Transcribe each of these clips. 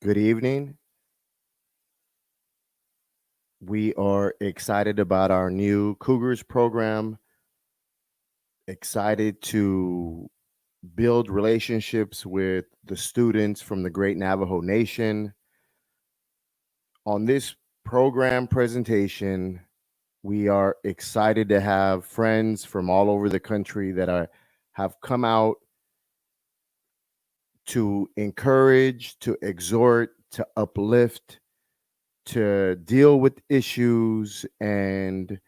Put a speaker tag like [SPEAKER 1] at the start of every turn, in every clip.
[SPEAKER 1] Good evening. We are excited about our new Cougars program, excited to build relationships with the students from the great Navajo Nation. On this program presentation, we are excited to have friends from all over the country that have come out to encourage, to exhort, to uplift, to deal with issues, and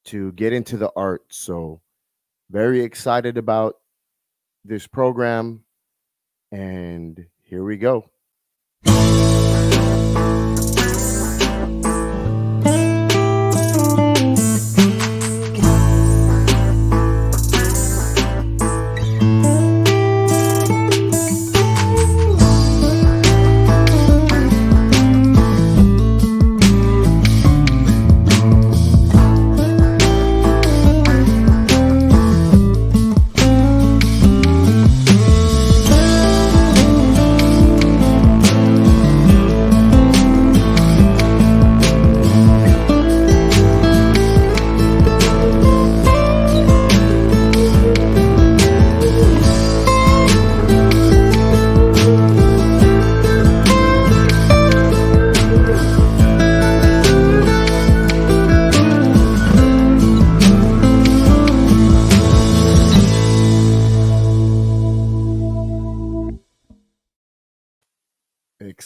[SPEAKER 1] to get into the art. So, very excited about this program. And here we go.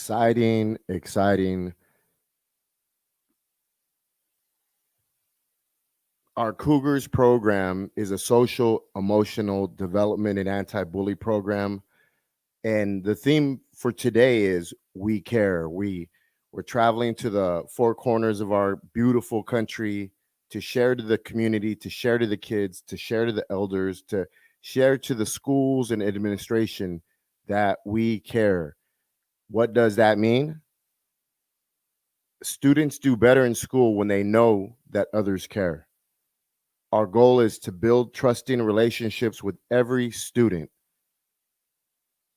[SPEAKER 1] Exciting, exciting. Our Cougars program is a social, emotional development and anti bully program. And the theme for today is we care. We're traveling to the four corners of our beautiful country to share to the community, to share to the kids, to share to the elders, to share to the schools and administration that we care. What does that mean? Students do better in school when they know that others care. Our goal is to build trusting relationships with every student.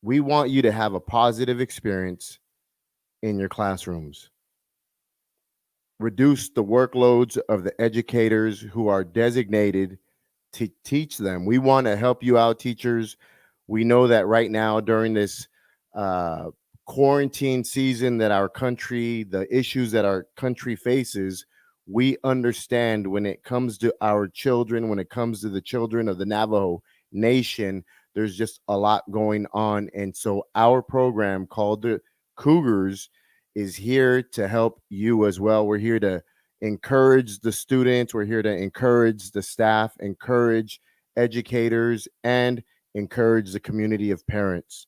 [SPEAKER 1] We want you to have a positive experience in your classrooms. Reduce the workloads of the educators who are designated to teach them. We want to help you out, teachers. We know that right now during this uh, quarantine season that our country, the issues that our country faces, we understand when it comes to our children, when it comes to the children of the Navajo Nation, there's just a lot going on. And so our program called the Cougars is here to help you as well. We're here to encourage the students, we're here to encourage the staff, encourage educators, and encourage the community of parents.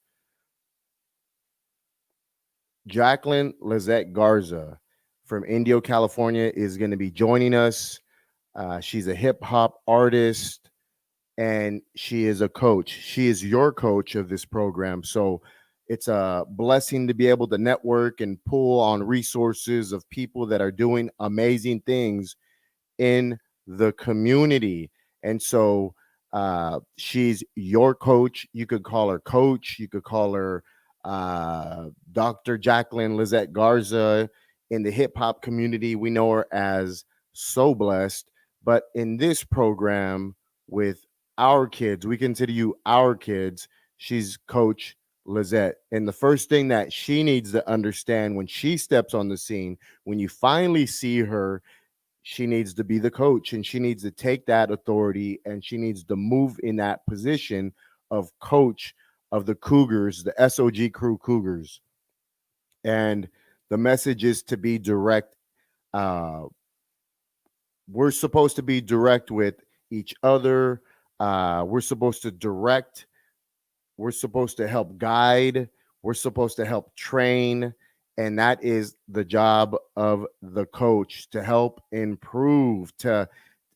[SPEAKER 1] Jacqueline Lizette Garza from Indio, California is going to be joining us. She's a hip hop artist and she is a coach. She is your coach of this program. So it's a blessing to be able to network and pull on resources of people that are doing amazing things in the community. And so she's your coach. You could call her coach. You could call her Dr. Jacqueline Lizette Garza. In the hip hop community, we know her as So Blessed. But in this program with our kids, we consider you our kids. She's Coach Lizette. And the first thing that she needs to understand when she steps on the scene, when you finally see her, she needs to be the coach and she needs to take that authority and she needs to move in that position of coach of the Cougars, the S.O.G crew Cougars. And the message is to be direct. Uh, we're supposed to be direct with each other. We're supposed to direct. We're supposed to help guide. We're supposed to help train. And that is the job of the coach to help improve, to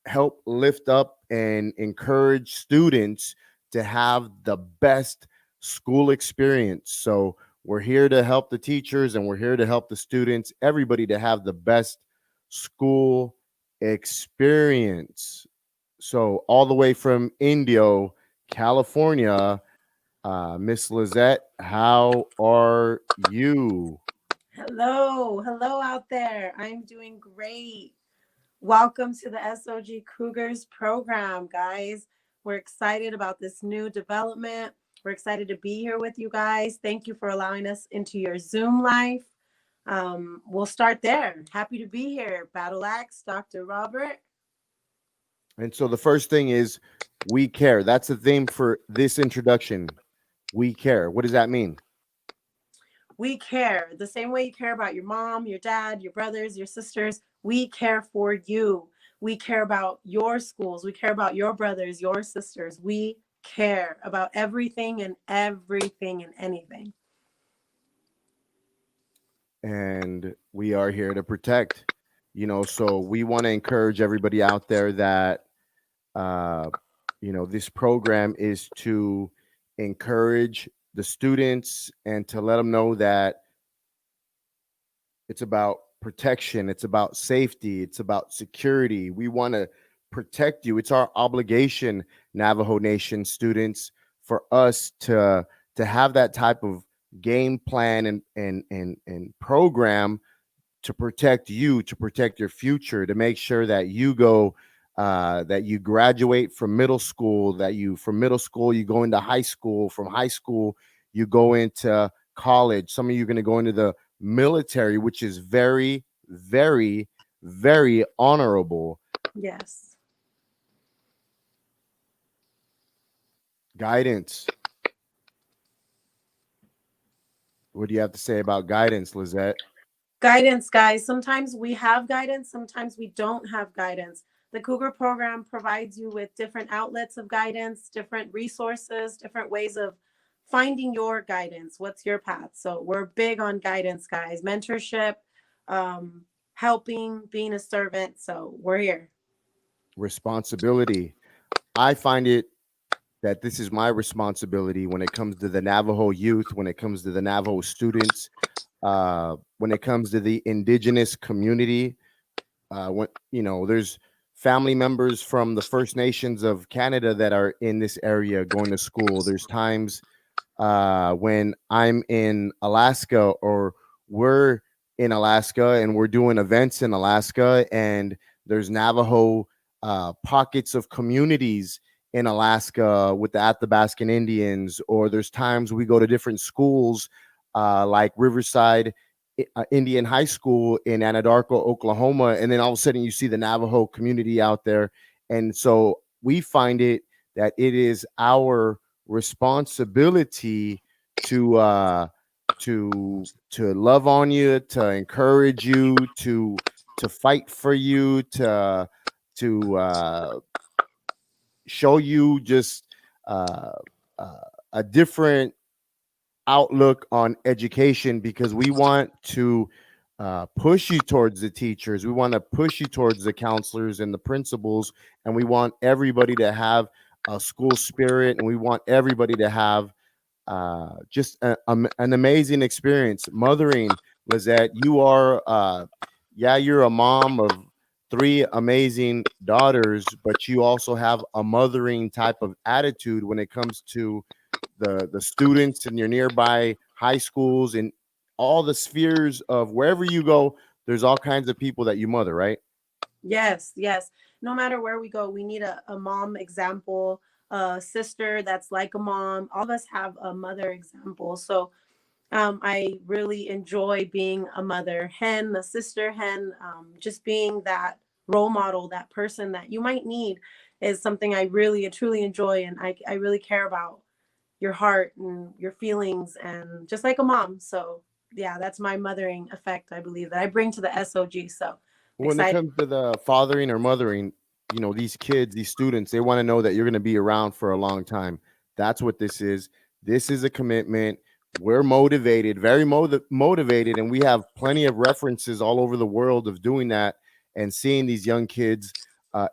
[SPEAKER 1] help lift up and encourage students to have the best school experience. So we're here to help the teachers and we're here to help the students, everybody to have the best school experience. So all the way from Indio, California, Miss Lizette, how are you?
[SPEAKER 2] Hello. Hello out there. I'm doing great. Welcome to the S.O.G Cougars Program, guys. We're excited about this new development. We're excited to be here with you guys. Thank you for allowing us into your Zoom life. We'll start there. Happy to be here. Battle Ax, Dr. Robert.
[SPEAKER 1] And so the first thing is we care. That's the theme for this introduction. We care. What does that mean?
[SPEAKER 2] We care the same way you care about your mom, your dad, your brothers, your sisters. We care for you. We care about your schools. We care about your brothers, your sisters. We care about everything and anything.
[SPEAKER 1] And we are here to protect. So we want to encourage everybody out there that uh, this program is to encourage the students and to let them know that it's about protection, it's about safety, it's about security. We want to protect you. It's our obligation, Navajo Nation students, for us to have that type of game plan and program to protect you, to protect your future, to make sure that you go, that you graduate from middle school, that you from middle school you go into high school, from high school you go into college. Some of you are going to go into the military, which is very, very, very honorable.
[SPEAKER 2] Yes.
[SPEAKER 1] Guidance. What do you have to say about guidance, Lizette?
[SPEAKER 2] Guidance, guys. Sometimes we have guidance, sometimes we don't have guidance. The Cougar program provides you with different outlets of guidance, different resources, different ways of finding your guidance. What's your path? So we're big on guidance, guys. Mentorship, helping, being a servant. So we're here.
[SPEAKER 1] Responsibility. I find it that this is my responsibility when it comes to the Navajo youth, when it comes to the Navajo students, when it comes to the indigenous community. When there's family members from the First Nations of Canada that are in this area going to school. There's times when I'm in Alaska or we're in Alaska and we're doing events in Alaska, and there's Navajo pockets of communities in Alaska with the Athabascan Indians, or there's times we go to different schools like Riverside Indian High School in Anadarko, Oklahoma, and then all of a sudden you see the Navajo community out there. And so we find it that it is our responsibility to to love on you, to encourage you, to fight for you, to show you just uh, uh, a different outlook on education, because we want to push you towards the teachers. We want to push you towards the counselors and the principals, and we want everybody to have a school spirit, and we want everybody to have just an amazing experience. Mothering, Lizette, you are, yeah, you're a mom of three amazing daughters, but you also have a mothering type of attitude when it comes to the students in your nearby high schools and all the spheres of wherever you go. There's all kinds of people that you mother, right?
[SPEAKER 2] Yes, yes. No matter where we go, we need a mom example, a sister that's like a mom. All of us have a mother example. So I really enjoy being a mother hen, a sister hen, just being that role model, that person that you might need is something I really truly enjoy. And I really care about your heart and your feelings and just like a mom. So yeah, that's my mothering effect, I believe, that I bring to the SOG. So
[SPEAKER 1] When it
[SPEAKER 2] excited.
[SPEAKER 1] comes to the fathering or mothering, these kids, these students, they want to know that you're going to be around for a long time. That's what this is. This is a commitment. We're motivated, very motivated, and we have plenty of references all over the world of doing that and seeing these young kids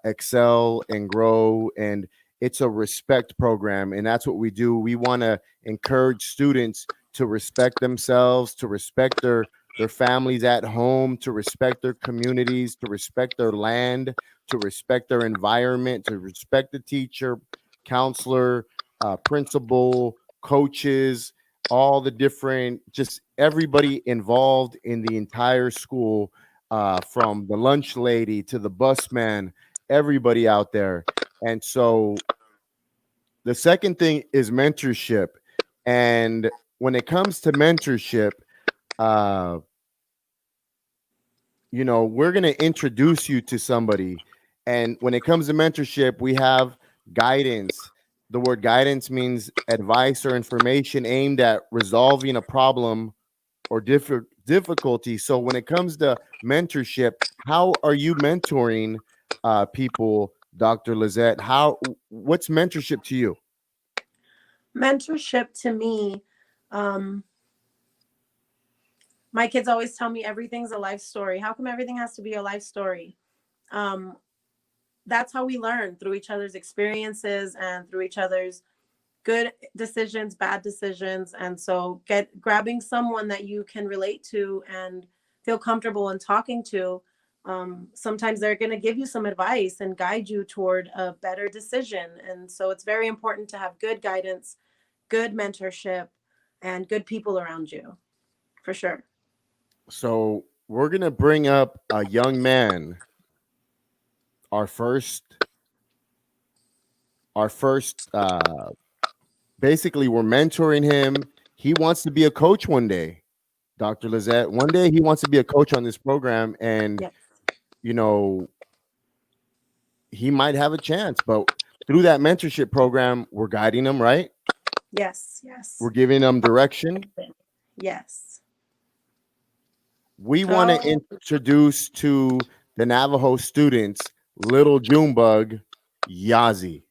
[SPEAKER 1] excel and grow. And it's a respect program, and that's what we do. We want to encourage students to respect themselves, to respect their families at home, to respect their communities, to respect their land, to respect their environment, to respect the teacher, counselor, principal, coaches. all the different, just everybody involved in the entire school, from the lunch lady to the busman, everybody out there. And so the second thing is mentorship. And when it comes to mentorship, uh, we're going to introduce you to somebody. And when it comes to mentorship, we have guidance. The word guidance means advice or information aimed at resolving a problem or difficulty. So when it comes to mentorship, how are you mentoring people, Dr. Lizette? What's mentorship to you?
[SPEAKER 2] Mentorship to me, um, my kids always tell me everything's a life story. How come everything has to be a life story? Um, that's how we learn, through each other's experiences and through each other's good decisions, bad decisions. And so grabbing someone that you can relate to and feel comfortable in talking to. Sometimes they're going to give you some advice and guide you toward a better decision. And so it's very important to have good guidance, good mentorship, and good people around you, for sure.
[SPEAKER 1] So we're going to bring up a young man, our first, basically we're mentoring him. He wants to be a coach one day, Dr. Lizette. One day he wants to be a coach on this program, and
[SPEAKER 2] Yes,
[SPEAKER 1] you know, he might have a chance, but through that mentorship program, we're guiding him, right?
[SPEAKER 2] yes, yes,
[SPEAKER 1] We're giving him direction.
[SPEAKER 2] yes.
[SPEAKER 1] We want to
[SPEAKER 2] Oh,
[SPEAKER 1] introduce to the Navajo students Little Junebug, Yazi.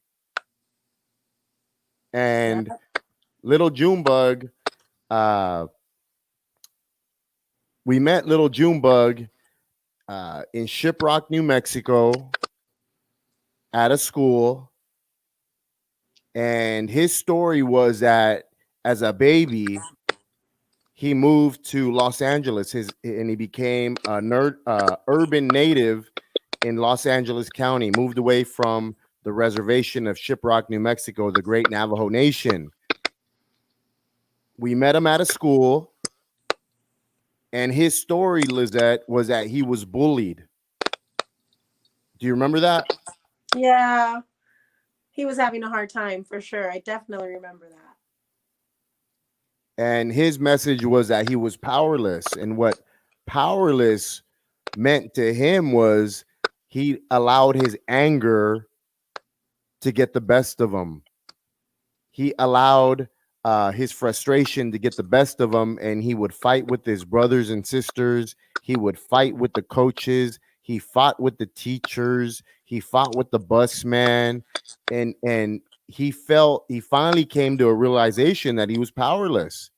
[SPEAKER 2] yeah,
[SPEAKER 1] And Little Junebug, uh, we met Little Junebug in Shiprock, New Mexico, at a school. And his story was that as a baby, he moved to Los Angeles, and he became a urban native in Los Angeles County, moved away from the reservation of Shiprock, New Mexico, the great Navajo Nation. We met him at a school, and his story, Lizette, was that he was bullied. Do you remember that?
[SPEAKER 2] yeah. He was having a hard time, for sure. I definitely remember that.
[SPEAKER 1] And his message was that he was powerless. And what powerless meant to him was he allowed his anger to get the best of him. He allowed his frustration to get the best of him, and he would fight with his brothers and sisters. He would fight with the coaches. He fought with the teachers. He fought with the busman, and he finally came to a realization that he was powerless,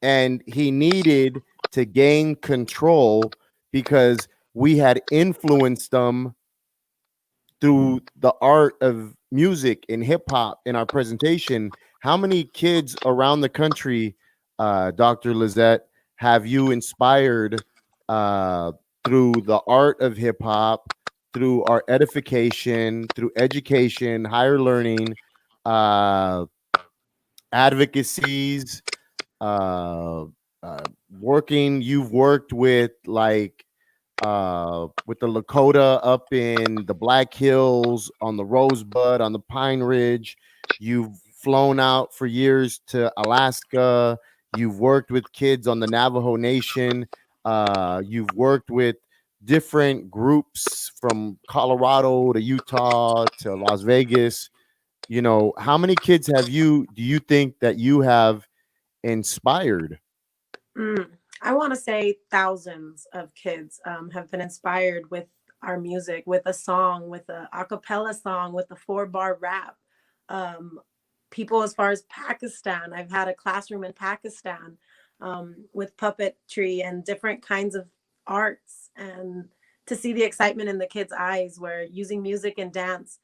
[SPEAKER 1] and he needed to gain control because we had influenced him through the art of music and hip hop in our presentation. How many kids around the country, Dr. Lizette, have you inspired uh, through the art of hip hop, through our edification, through education, higher learning, uh, advocacies, uh, working? You've worked with the Lakota up in the Black Hills, on the Rosebud, on the Pine Ridge. You've flown out for years to Alaska. You've worked with kids on the Navajo Nation. You've worked with different groups from Colorado to Utah to Las Vegas. How many kids do you think that you have inspired?
[SPEAKER 2] Mm. I want to say thousands of kids have been inspired with our music, with a song, with a acapella song, with a 4-bar rap. Um, People as far as Pakistan, I've had a classroom in Pakistan with puppetry and different kinds of arts, and to see the excitement in the kids' eyes, where using music and dance,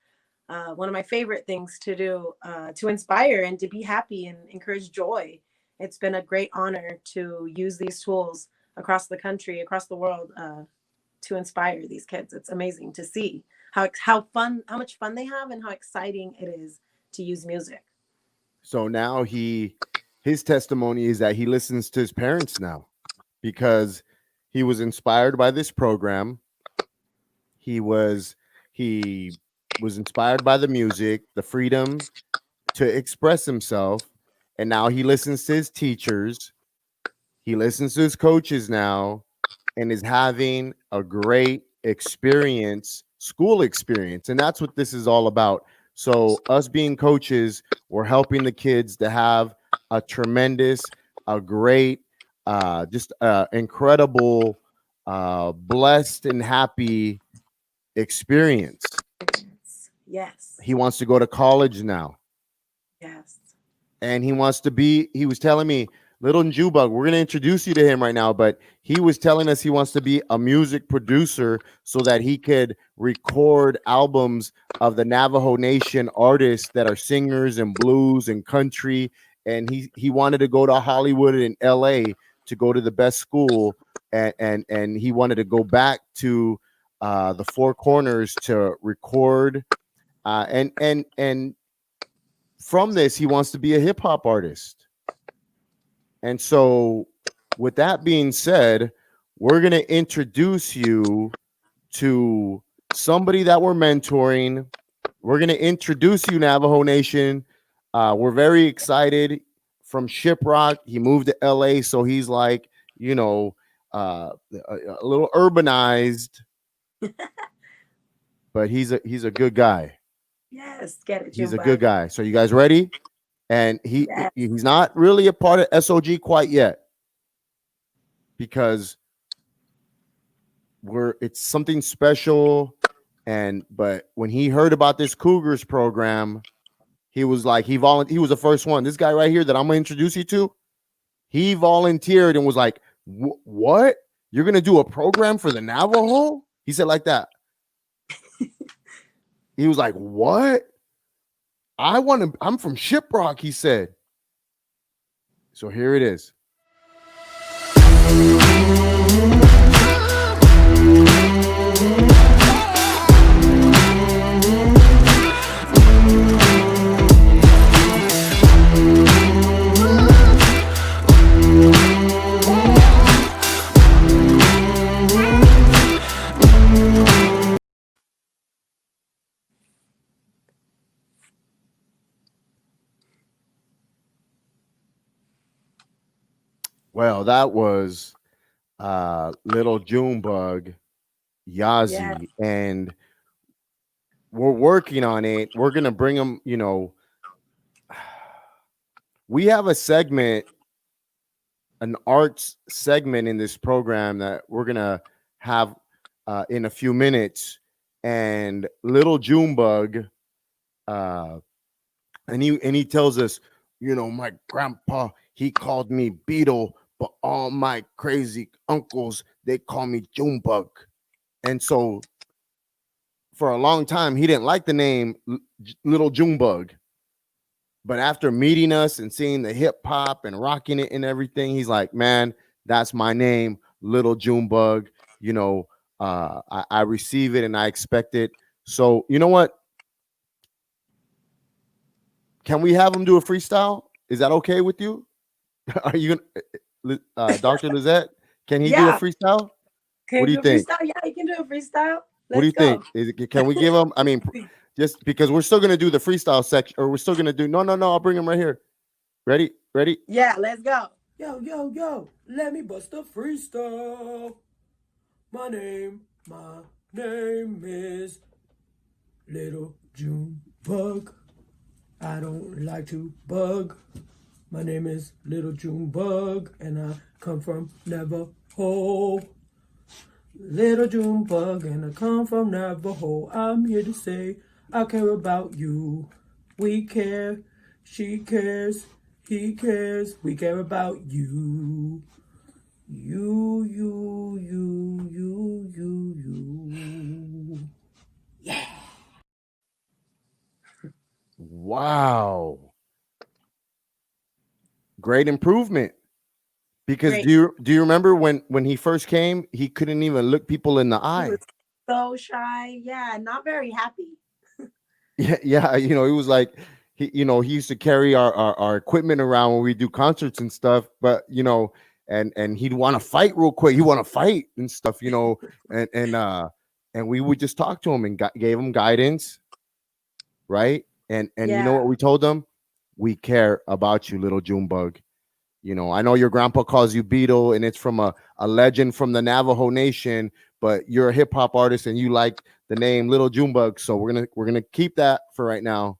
[SPEAKER 2] one of my favorite things to do, to inspire and to be happy and encourage joy. It's been a great honor to use these tools across the country, across the world, to inspire these kids. It's amazing to see how much fun they have, and how exciting it is to use music.
[SPEAKER 1] So now his testimony is that he listens to his parents now because he was inspired by this program. He was he was inspired by the music, the freedom to express himself, and now he listens to his teachers. He listens to his coaches now and is having a great experience, school experience. And that's what this is all about. So, us being coaches, we're helping the kids to have a tremendous, a great, just incredible, blessed and happy experience.
[SPEAKER 2] Yes.
[SPEAKER 1] He wants to go to college now.
[SPEAKER 2] Yes.
[SPEAKER 1] And he was telling me, little Njubug, we're going to introduce you to him right now, but he was telling us he wants to be a music producer so that he could record albums of the Navajo Nation artists that are singers and blues and country. And he wanted to go to Hollywood and LA to go to the best school. And he wanted to go back to the Four Corners to record. And from this, he wants to be a hip hop artist. And so, with that being said, we're going to introduce you to somebody that we're mentoring. We're going to introduce you, Navajo Nation. We're very excited. From Shiprock, he moved to LA, so he's like, a little urbanized, but he's a good guy.
[SPEAKER 2] Yes. Get it,
[SPEAKER 1] He's a
[SPEAKER 2] Junebug.
[SPEAKER 1] good guy. So you guys ready? And
[SPEAKER 2] Yes.
[SPEAKER 1] he's not really a part of S.O.G quite yet because it's something special. But when he heard about this Cougars program, he was like, he was the first one. This guy right here that I'm gonna introduce you to, he volunteered and was like, what? You're gonna do a program for the Navajo? He said like that. He was like, what? I'm from Shiprock, he said. So here it is. Well, that was little Junebug
[SPEAKER 2] Yes.
[SPEAKER 1] Yazi, and we're working on it. We're gonna bring him. We have a segment, an arts segment in this program that we're gonna have in a few minutes, and little Junebug, and he tells us, my grandpa, he called me Beetle, but all my crazy uncles, they call me Junebug. And so for a long time, he didn't like the name Little Junebug. But after meeting us and seeing the hip hop and rocking it and everything, he's like, man, that's my name, Little Junebug. I receive it and I expect it. So you know what? Can we have him do a freestyle? Is that okay with you? Are you gonna, Dr. Lizette? Can he do a
[SPEAKER 2] Yeah.
[SPEAKER 1] freestyle?
[SPEAKER 2] Can
[SPEAKER 1] What
[SPEAKER 2] you
[SPEAKER 1] do
[SPEAKER 2] do
[SPEAKER 1] you
[SPEAKER 2] a
[SPEAKER 1] think?
[SPEAKER 2] freestyle? Yeah, you can do a freestyle.
[SPEAKER 1] What do
[SPEAKER 2] Let's
[SPEAKER 1] you
[SPEAKER 2] go.
[SPEAKER 1] think? Can we give him? I mean, just because we're still gonna do the freestyle section, or we're still gonna do. No. I'll bring him right here. Ready? Ready?
[SPEAKER 2] Yeah, let's go.
[SPEAKER 3] Yo, yo, yo, let me bust a freestyle. My name is Little June Bug. I don't like to bug. My name is Little June Bug, and I come from Navajo. Little June Bug, and I come from Navajo. I'm here to say I care about you. We care, she cares, he cares. We care about you. You.
[SPEAKER 1] Wow, great improvement. Because
[SPEAKER 2] Great.
[SPEAKER 1] do you remember when he first came, he couldn't even look people in the
[SPEAKER 2] He was
[SPEAKER 1] eye.
[SPEAKER 2] so shy. Yeah, not very happy.
[SPEAKER 1] Yeah, yeah. He was like, he used to carry our equipment around when we do concerts and stuff, but and he'd want to fight real quick. He want to fight and stuff, and we would just talk to him and gave him guidance, right? And you know what
[SPEAKER 2] Yeah.
[SPEAKER 1] we told him? We care about you, little Junebug. I know your grandpa calls you Beetle, and it's from a legend from the Navajo Nation, but you're a hip hop artist and you like the name Little Junebug, so we're gonna keep that for right now.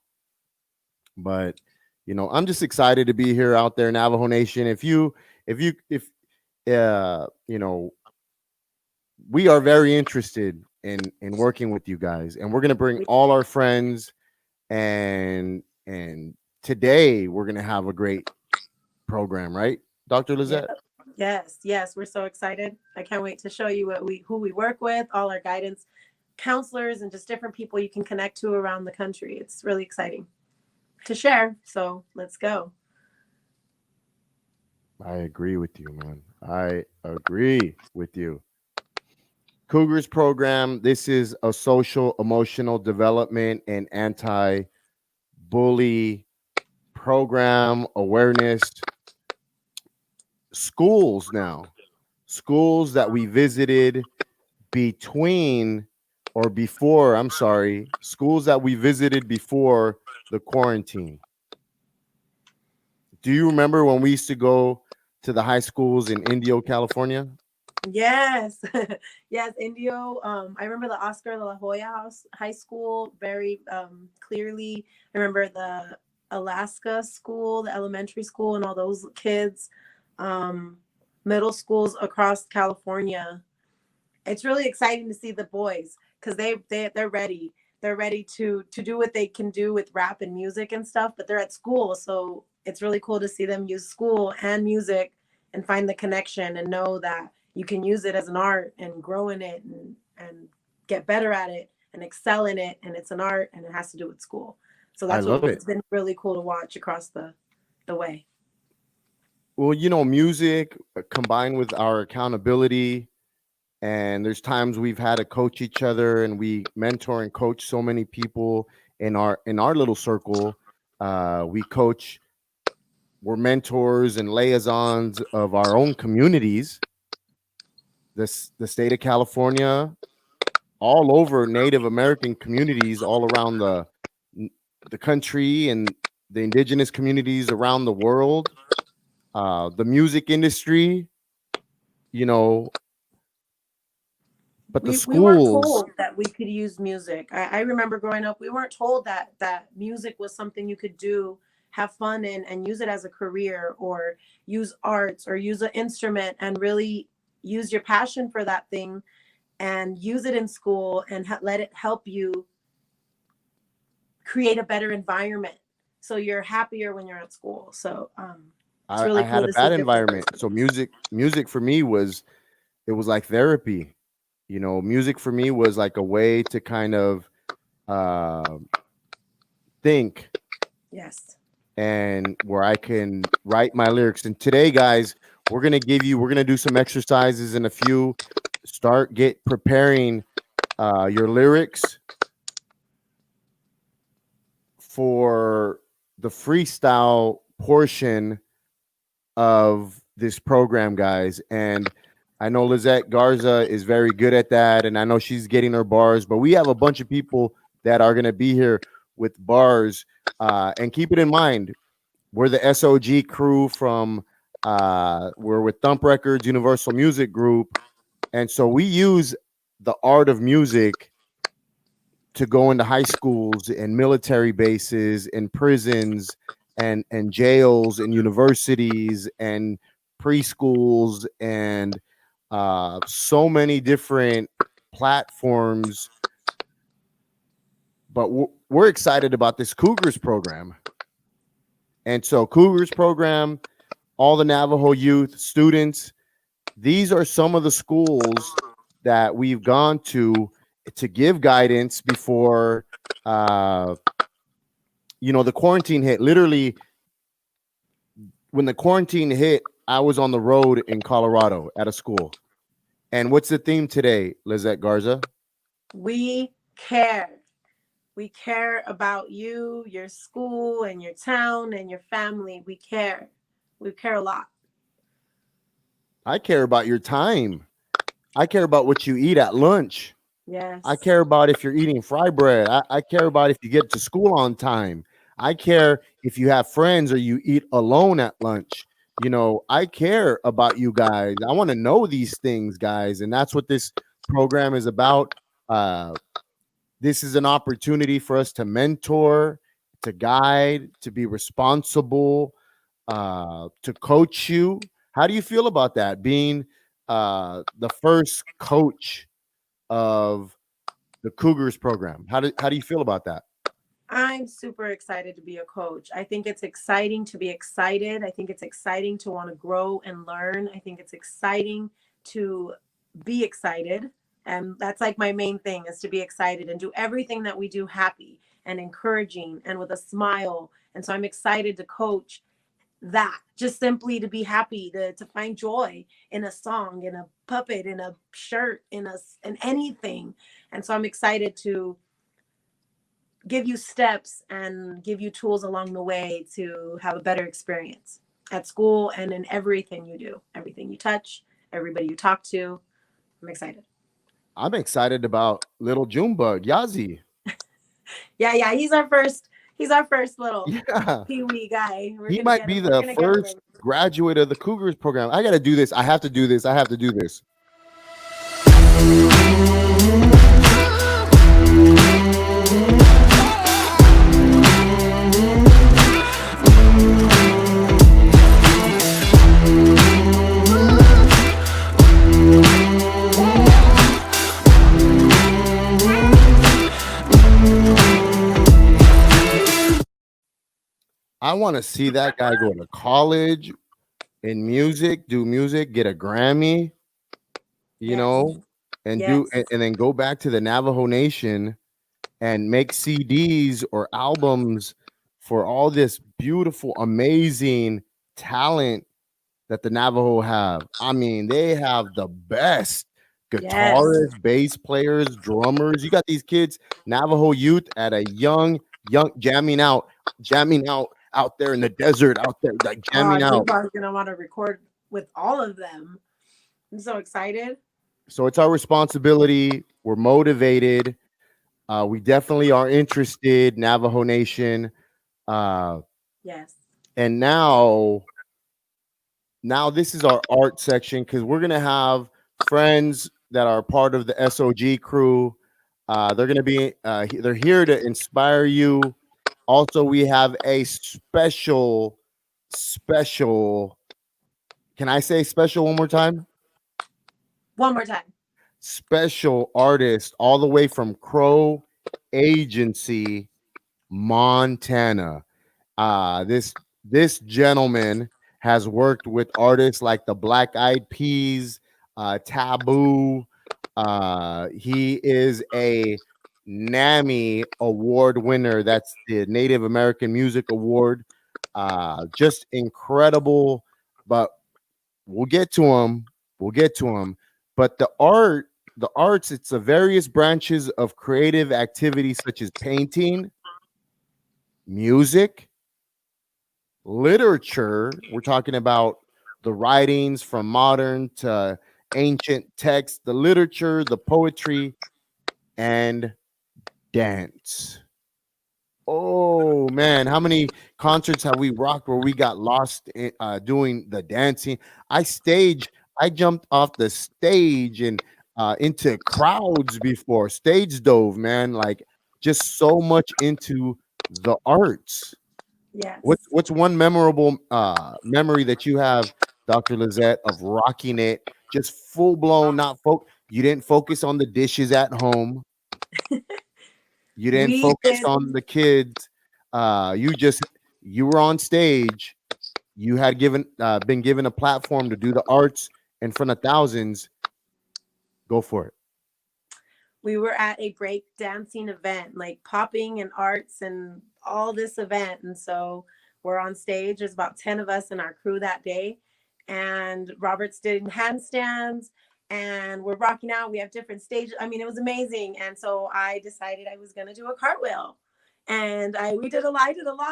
[SPEAKER 1] But I'm just excited to be here out there, Navajo Nation. If we are very interested in working with you guys, and we're gonna bring
[SPEAKER 2] We,
[SPEAKER 1] all our friends, and today we're gonna have a great program, right, Dr.
[SPEAKER 2] yeah.
[SPEAKER 1] Lizette?
[SPEAKER 2] Yes. Yes. We're so excited. I can't wait to show you who we work with, all our guidance counselors, and just different people you can connect to around the country. It's really exciting to share. So let's go.
[SPEAKER 1] I agree with you, man. I agree with you. Cougars Program. This is a social, emotional development and anti-bully program awareness. Schools that we visited between or before, I'm sorry, schools that we visited before the quarantine. Do you remember when we used to go to the high schools in Indio, California?
[SPEAKER 2] Yes. Yes. Indio. I remember the Oscar de la Hoya House High School very clearly. I remember the Alaska school, the elementary school, and all those kids. Um, Middle schools across California. It's really exciting to see the boys because they're ready. They're ready to do what they can do with rap and music and stuff, but they're at school, so it's really cool to see them use school and music and find the connection and know that you can use it as an art and grow in it and get better at it and excel in it, and it's an art and it has to do with school. So
[SPEAKER 1] I
[SPEAKER 2] that's
[SPEAKER 1] love
[SPEAKER 2] what
[SPEAKER 1] it.
[SPEAKER 2] it's been really cool to watch across the way.
[SPEAKER 1] Well, music combined with our accountability, and there's times we've had to coach each other, and we mentor and coach so many people in our little circle. We coach, we're mentors and liaisons of our own communities. The state of California, all over Native American communities, all around the country, and the indigenous communities around the world. The music industry, you know, but the
[SPEAKER 2] We weren't
[SPEAKER 1] schools.
[SPEAKER 2] told that we could use music. I remember growing up, we weren't told that music was something you could do, have fun in, and use it as a career, or use arts, or use an instrument and really use your passion for that thing and use it in school and let it help you create a better environment so you're happier when you're at school. So it's
[SPEAKER 1] I
[SPEAKER 2] really
[SPEAKER 1] had
[SPEAKER 2] cool
[SPEAKER 1] a
[SPEAKER 2] to see
[SPEAKER 1] bad
[SPEAKER 2] differences.
[SPEAKER 1] environment, so music for me was, it was like therapy. Music for me was like a way to kind of uh, think,
[SPEAKER 2] Yes.
[SPEAKER 1] and where I can write my lyrics. And today, guys, we're gonna do some exercises in a few. Start get preparing your lyrics for the freestyle portion of this program, guys. And I know Lizette Garza is very good at that, and I know she's getting her bars. But we have a bunch of people that are going to be here with bars. And keep it in mind, we're the S.O.G crew from we're with Thump Records, Universal Music Group, and so we use the art of music to go into high schools and military bases and prisons and jails and universities and preschools and so many different platforms. But we're excited about this Cougars program. And so Cougars program, all the Navajo youth students, these are some of the schools that we've gone to give guidance before uh, the quarantine hit. Literally, when the quarantine hit, I was on the road in Colorado at a school. And what's the theme today, Lizette Garza?
[SPEAKER 2] We care. We care about you, your school, and your town, and your family. We care. We care a lot.
[SPEAKER 1] I care about your time. I care about what you eat at lunch. I
[SPEAKER 2] Yes.
[SPEAKER 1] care about if you're eating fry bread. I care about if you get to school on time. I care if you have friends or you eat alone at lunch. You know, I care about you guys. I want to know these things, guys. And that's what this program is about. Uh, this is an opportunity for us to mentor, to guide, to be responsible, to coach you. How do you feel about that? Being the first coach of the Cougars program. How do you feel about that?
[SPEAKER 2] I'm super excited to be a coach. I think it's exciting to be excited. I think it's exciting to want to grow and learn. I think it's exciting to be excited. And that's like my main thing is to be excited and do everything that we do happy and encouraging and with a smile. And so I'm excited to coach that, just simply to be happy, to find joy in a song, in a puppet, in a shirt, in anything. And so I'm excited to give you steps and give you tools along the way to have a better experience at school and in everything you do, everything you touch, everybody you talk to. I'm excited.
[SPEAKER 1] I'm excited about little Junebug, Yazi.
[SPEAKER 2] Yeah, he's our first little
[SPEAKER 1] Yeah.
[SPEAKER 2] pee-wee guy. We're
[SPEAKER 1] He
[SPEAKER 2] gonna
[SPEAKER 1] might
[SPEAKER 2] get
[SPEAKER 1] be
[SPEAKER 2] him. We're
[SPEAKER 1] the
[SPEAKER 2] gonna get him
[SPEAKER 1] first
[SPEAKER 2] ready.
[SPEAKER 1] graduate of the Cougars program. I got to do this. I have to do this. I have to do this. I want to see that guy go to college in music, do music, get a Grammy, you
[SPEAKER 2] Yes.
[SPEAKER 1] know, and do
[SPEAKER 2] Yes.
[SPEAKER 1] and then go back to the Navajo Nation and make CDs or albums for all this beautiful, amazing talent that the Navajo have. I mean, they have the best
[SPEAKER 2] Yes.
[SPEAKER 1] guitarists, bass players, drummers. You got these kids, Navajo youth at a young jamming out there in the desert, out there like
[SPEAKER 2] Oh,
[SPEAKER 1] jamming out.
[SPEAKER 2] Jubal is gonna want to record with all of them. I'm so excited.
[SPEAKER 1] So it's our responsibility. We're motivated. We definitely are interested, Navajo Nation. Uh,
[SPEAKER 2] Yes.
[SPEAKER 1] and now this is our art section because we're gonna have friends that are part of the S.O.G crew. They're gonna be they're here to inspire you. Also, we have a special. Can I say special one more time?
[SPEAKER 2] One more time.
[SPEAKER 1] Special artist all the way from Crow Agency, Montana. This gentleman has worked with artists like the Black Eyed Peas, Taboo. He is a NAMI award winner. That's the Native American Music Award. Just incredible. But we'll get to him. We'll get to him. But the arts, it's the various branches of creative activities such as painting, music, literature. We're talking about the writings from modern to ancient texts, the literature, the poetry, and dance. Oh man, how many concerts have we rocked where we got lost doing the dancing? I jumped off the stage and into crowds before, stage dove, man. Like just so much into the arts.
[SPEAKER 2] Yes.
[SPEAKER 1] What's one memorable memory that you have, Dr. Lizette, of rocking it, just full blown, not you didn't focus on the dishes at home. You didn't
[SPEAKER 2] We
[SPEAKER 1] focus
[SPEAKER 2] did.
[SPEAKER 1] on the kids. You just you were on stage. You had been given a platform to do the arts in front of thousands. Go for it.
[SPEAKER 2] We were at a break dancing event, like popping and arts and all this event. And so we're on stage. There's about 10 of us in our crew that day. And Robert's doing handstands and we're rocking out. We have different stages. I mean, it was amazing. And so I decided I was gonna do a cartwheel. And I did a lot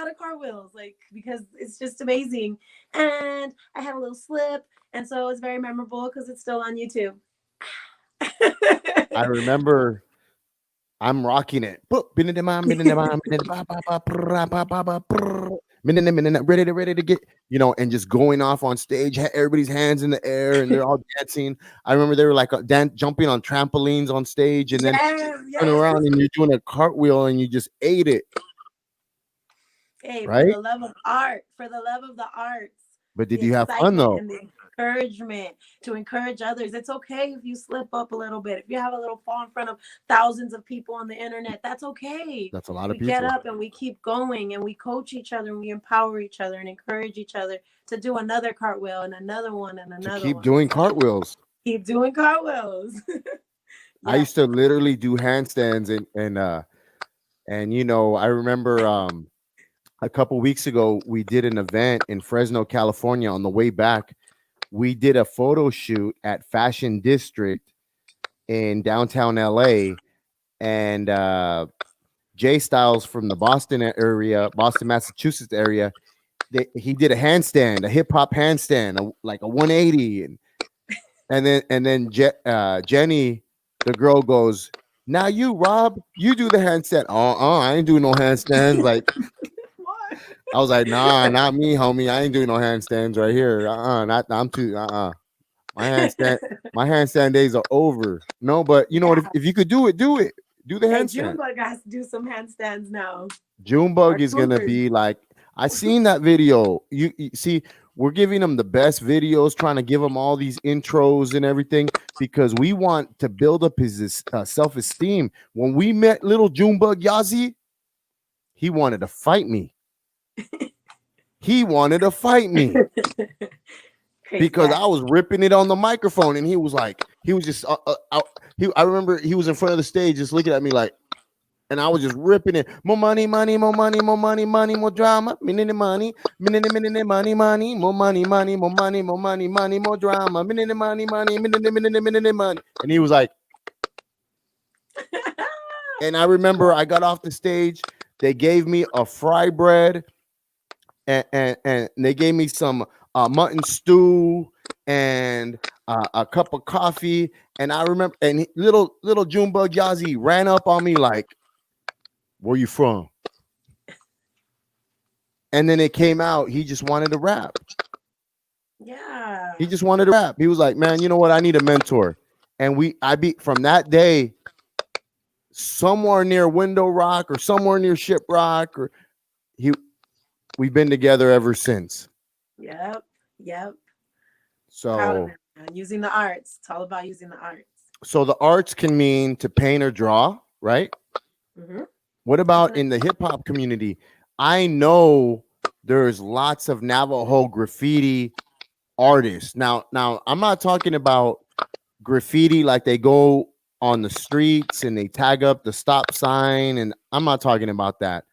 [SPEAKER 2] of cartwheels, like, because it's just amazing. And I had a little slip, and so it's very memorable because it's still on YouTube.
[SPEAKER 1] I remember I'm rocking it. Ready to get, and just going off on stage, everybody's hands in the air and they're all dancing. I remember they were like jumping on trampolines on stage and then
[SPEAKER 2] Yes,
[SPEAKER 1] turn
[SPEAKER 2] yes.
[SPEAKER 1] around and you're doing a cartwheel and you just ate it,
[SPEAKER 2] Hey, for
[SPEAKER 1] right?
[SPEAKER 2] the love of art, for the love of the arts,
[SPEAKER 1] But
[SPEAKER 2] the
[SPEAKER 1] did you have fun
[SPEAKER 2] excitement
[SPEAKER 1] though?
[SPEAKER 2] and the encouragement to encourage others. It's okay if you slip up a little bit. If you have a little fall in front of thousands of people on the internet, that's okay.
[SPEAKER 1] That's a lot of
[SPEAKER 2] We get
[SPEAKER 1] people
[SPEAKER 2] up and we keep going and we coach each other and we empower each other and encourage each other to do another cartwheel and another one and
[SPEAKER 1] to
[SPEAKER 2] another
[SPEAKER 1] keep
[SPEAKER 2] one.
[SPEAKER 1] doing
[SPEAKER 2] So
[SPEAKER 1] cartwheels.
[SPEAKER 2] keep doing cartwheels.
[SPEAKER 1] I
[SPEAKER 2] Yes.
[SPEAKER 1] used to literally do handstands and I remember a couple weeks ago we did an event in Fresno, California. On the way back, we did a photo shoot at Fashion District in downtown LA, and Jay Styles from the Boston area, Boston, Massachusetts area, he did a handstand, a hip hop handstand, like a 180, and then Jenny, the girl, goes, "Now you, Rob, you do the handstand." I ain't doing no handstands. Like,
[SPEAKER 2] What?
[SPEAKER 1] I was like, "Nah, not me, homie. I ain't doing no handstands right here. Not I'm too. My handstand, my handstand days are over. No, but you know what?
[SPEAKER 2] Yeah.
[SPEAKER 1] If you could do it, do it. Do the
[SPEAKER 2] Hey,
[SPEAKER 1] handstand.
[SPEAKER 2] Junebug has to do some handstands now.
[SPEAKER 1] Junebug
[SPEAKER 2] Our
[SPEAKER 1] is gonna
[SPEAKER 2] Cougars.
[SPEAKER 1] be like, I seen that video. You see, we're giving them the best videos, trying to give them all these intros and everything because we want to build up his self esteem. When we met little Junebug Yazi, he wanted to fight me. He wanted to fight me
[SPEAKER 2] Crazy
[SPEAKER 1] because
[SPEAKER 2] guy.
[SPEAKER 1] I was ripping it on the microphone, and he was like, he was just, I remember he was in front of the stage, just looking at me like. And I was just ripping it. More money, money, more money, more money, money, more drama. Minute money, minute, minute, money, money, more money, money, more money, more money, money, more drama. Minute money, money, minute, money. And he was like, and I remember I got off the stage. They gave me a fry bread and they gave me some mutton stew and a cup of coffee. And I remember, and little Junebug Yazi ran up on me like, "Where you from?" And then it came out, he just wanted to rap.
[SPEAKER 2] Yeah.
[SPEAKER 1] He just wanted to rap. He was like, "Man, you know what? I need a mentor." And I be from that day, somewhere near Window Rock or somewhere near Ship Rock, or he we've been together ever since.
[SPEAKER 2] Yep. Yep. Proud of
[SPEAKER 1] So
[SPEAKER 2] him, man. Using the arts. It's all about using the arts.
[SPEAKER 1] so the arts can mean to paint or draw, right?
[SPEAKER 2] Mm-hmm.
[SPEAKER 1] What about
[SPEAKER 2] Definitely.
[SPEAKER 1] in the hip hop community? I know there's lots of Navajo graffiti artists. Now I'm not talking about graffiti like they go on the streets and they tag up the stop sign, and I'm not talking about that.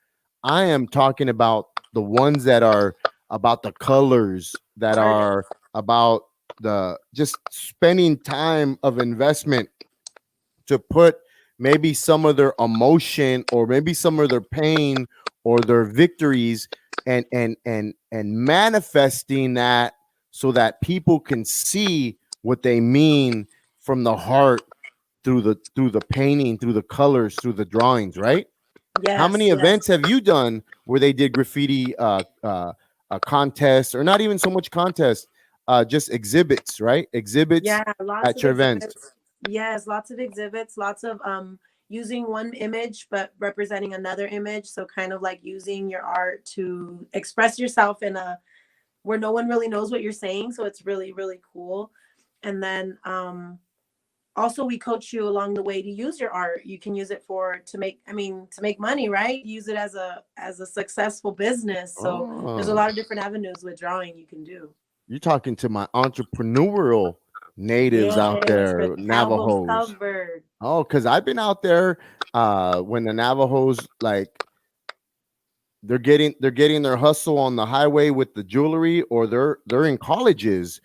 [SPEAKER 1] I am talking about the ones that are about the colors, that
[SPEAKER 2] Artists.
[SPEAKER 1] are about the just spending time of investment to put maybe some of their emotion or maybe some of their pain or their victories and manifesting that so that people can see what they mean from the heart through the painting, through the colors, through the drawings, right? How
[SPEAKER 2] Yes.
[SPEAKER 1] many
[SPEAKER 2] Yes.
[SPEAKER 1] events have you done where they did graffiti contests, or not even so much contests, just exhibits, right? Exhibits
[SPEAKER 2] Yeah. Lots
[SPEAKER 1] at
[SPEAKER 2] of
[SPEAKER 1] your events.
[SPEAKER 2] exhibits. Yes. Lots of exhibits. Lots of using one image but representing another image. So kind of like using your art to express yourself in a where no one really knows what you're saying. So it's really, really cool. And then also we coach you along the way to use your art. You can use it for to make money, right? Use it as a successful business. So there's a
[SPEAKER 1] Oh,
[SPEAKER 2] lot of different avenues with drawing you can do.
[SPEAKER 1] you're talking to my entrepreneurial natives out
[SPEAKER 2] Yes, for
[SPEAKER 1] there,
[SPEAKER 2] the album
[SPEAKER 1] Navajos.
[SPEAKER 2] cover.
[SPEAKER 1] Oh, because I've been out there when the Navajos, like, they're getting their hustle on the highway with the jewelry, or they're in colleges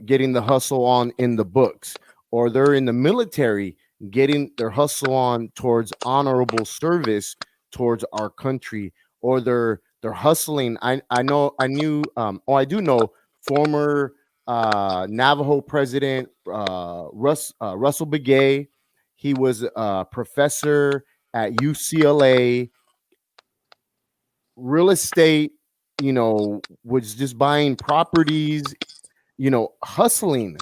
[SPEAKER 1] getting the hustle on in the books, or they're in the military getting their hustle on towards honorable service towards our country, or they're hustling. I do know former Navajo president Russell Begay. He was a professor at UCLA, real estate, was just buying properties, hustling.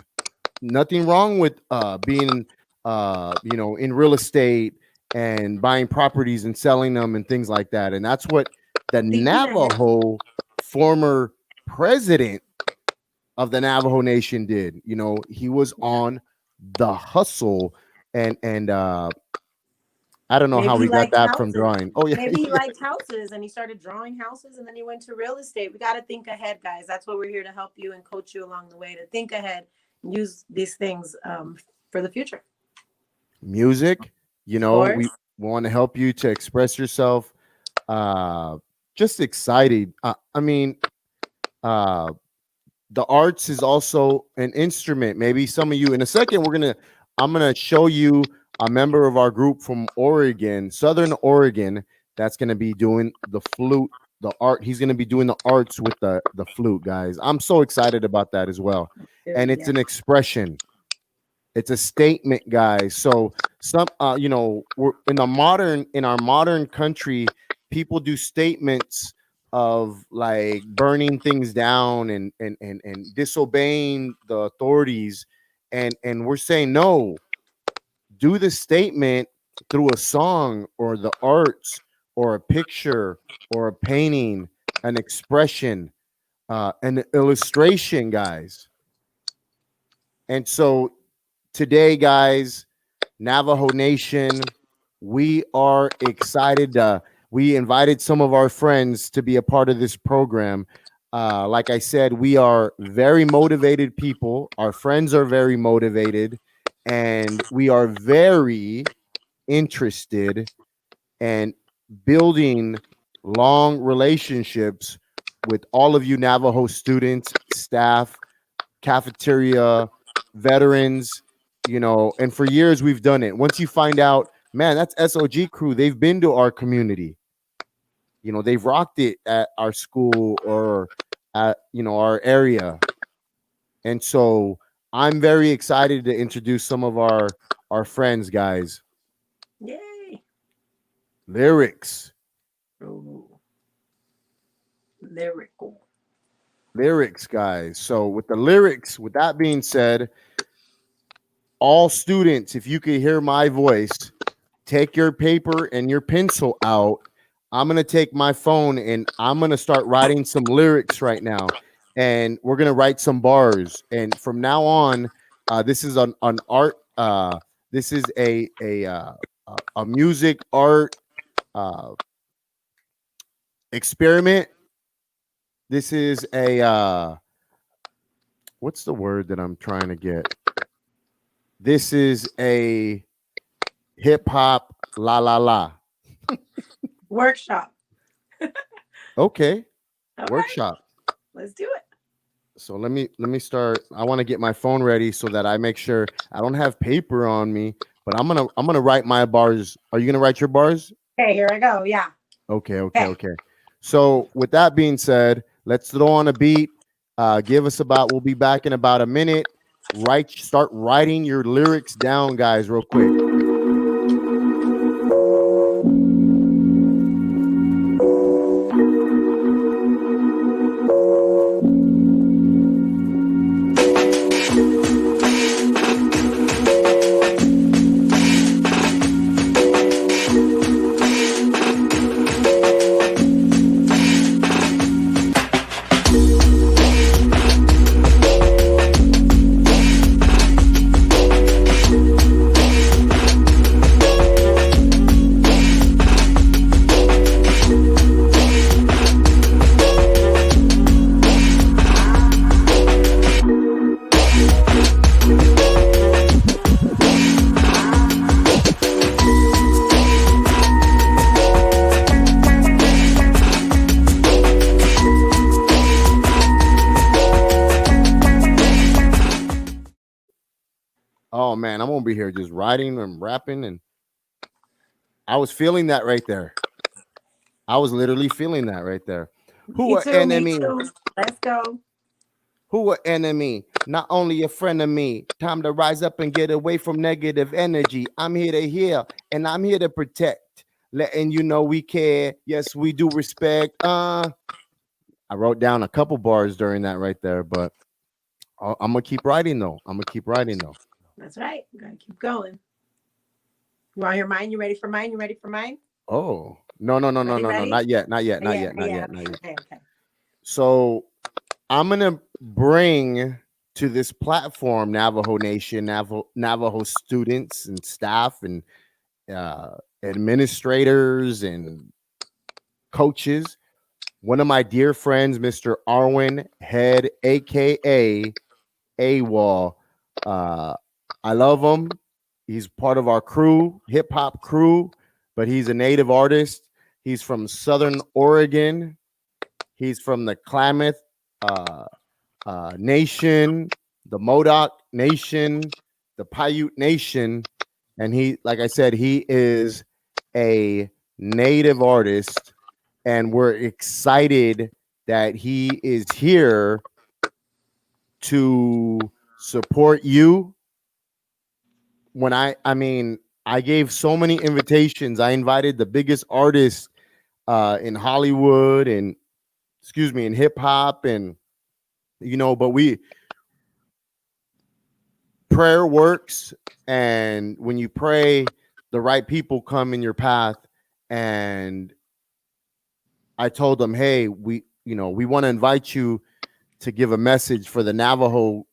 [SPEAKER 1] Nothing wrong with being in real estate and buying properties and selling them and things like that. And that's what the
[SPEAKER 2] Thinking ahead.
[SPEAKER 1] Navajo former president of the Navajo Nation did. He was on the hustle, and I don't know
[SPEAKER 2] Maybe
[SPEAKER 1] how
[SPEAKER 2] he
[SPEAKER 1] we got
[SPEAKER 2] liked
[SPEAKER 1] that from
[SPEAKER 2] houses.
[SPEAKER 1] drawing. Oh yeah,
[SPEAKER 2] Maybe he liked houses and he started drawing houses and then he went to real estate. We got to think ahead, guys. That's what we're here to help you and coach you along the way, to think ahead and use these things for the future.
[SPEAKER 1] Music,
[SPEAKER 2] Of course.
[SPEAKER 1] we want to help you to express yourself. Just excited. The arts is also an instrument. Maybe some of you, in a second, I'm gonna show you a member of our group from Oregon, Southern Oregon, that's gonna be doing the flute, the art. He's gonna be doing the arts with the flute, guys. I'm so excited about that as well. And it's an expression. It's a statement, guys. So we're in our modern country, people do statements of like burning things down and disobeying the authorities, and we're saying no. Do the statement through a song or the arts or a picture or a painting, an expression, an illustration, guys. And so today, guys, Navajo Nation, we are excited. We invited some of our friends to be a part of this program. Like I said, we are very motivated people. Our friends are very motivated, and we are very interested in building long relationships with all of you Navajo students, staff, cafeteria, veterans, and for years we've done it. Once you find out, man, that's S.O.G crew, they've been to our community. They've rocked it at our school or at, our area. And so I'm very excited to introduce some of our friends, guys.
[SPEAKER 2] Yay.
[SPEAKER 1] Lyrics.
[SPEAKER 2] Ooh. Lyrical.
[SPEAKER 1] Lyrics, guys. So with that being said, all students, if you could hear my voice, take your paper and your pencil out. I'm going to take my phone and I'm going to start writing some lyrics right now. And we're going to write some bars. And from now on, this is an art. This is a music art experiment. This is a what's the word that I'm trying to get? This is a hip hop la la la
[SPEAKER 2] workshop.
[SPEAKER 1] Okay.
[SPEAKER 2] All
[SPEAKER 1] workshop.
[SPEAKER 2] Right. Let's do it.
[SPEAKER 1] So let me start. I want to get my phone ready so that I make sure I don't have paper on me, but I'm gonna write my bars. Are you gonna write your bars?
[SPEAKER 2] Okay, here I go. Yeah.
[SPEAKER 1] Okay. So with that being said, let's throw on a beat. We'll be back in about a minute. Start writing your lyrics down, guys, real quick. Oh man, I'm gonna be here just writing and rapping, and I was feeling that right there. I was literally feeling that right there.
[SPEAKER 2] Me
[SPEAKER 1] Who a
[SPEAKER 2] too. Me
[SPEAKER 1] enemy?
[SPEAKER 2] too. Let's go.
[SPEAKER 1] Who a enemy? Not only a friend of me. Time to rise up and get away from negative energy. I'm here to heal and I'm here to protect. Letting you know we care. Yes, we do respect. I wrote down a couple bars during that right there, but I'm gonna keep writing though. I'm gonna keep writing though.
[SPEAKER 2] That's right. Gotta keep going. You want to hear mine? You ready for mine? You ready for mine?
[SPEAKER 1] Oh no no no no
[SPEAKER 2] Ready?
[SPEAKER 1] no no!
[SPEAKER 2] Ready?
[SPEAKER 1] Not yet! Not yet! Not
[SPEAKER 2] Yeah.
[SPEAKER 1] yet! Not
[SPEAKER 2] Yeah.
[SPEAKER 1] yet! Not
[SPEAKER 2] Okay.
[SPEAKER 1] yet!
[SPEAKER 2] Okay. Okay.
[SPEAKER 1] So I'm gonna bring to this platform Navajo Nation, Navajo students and staff and administrators and coaches. One of my dear friends, Mr. Arwen Head, aka AWOL. Uh, I love him. He's part of our crew, hip hop crew, but he's a native artist. He's from Southern Oregon. He's from the Klamath uh, Nation, the Modoc Nation, the Paiute Nation, and he, like I said, he is a native artist, and we're excited that he is here to support you. When I mean, I gave so many invitations. I invited the biggest artists in Hollywood and excuse me in hip hop, and but we prayer works, and when you pray, the right people come in your path. And I told them, hey, we want to invite you to give a message for the Navajo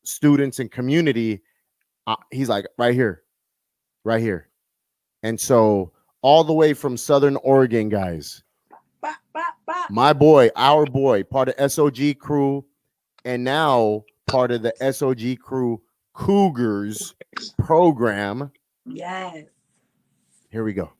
[SPEAKER 1] students and community. He's like, right here, right here. And so all the way from Southern Oregon, guys,
[SPEAKER 2] Bop, bop, bop.
[SPEAKER 1] my boy, our boy, part of S.O.G crew, and now part of the S.O.G crew Cougars program.
[SPEAKER 2] Yes.
[SPEAKER 1] Here we go.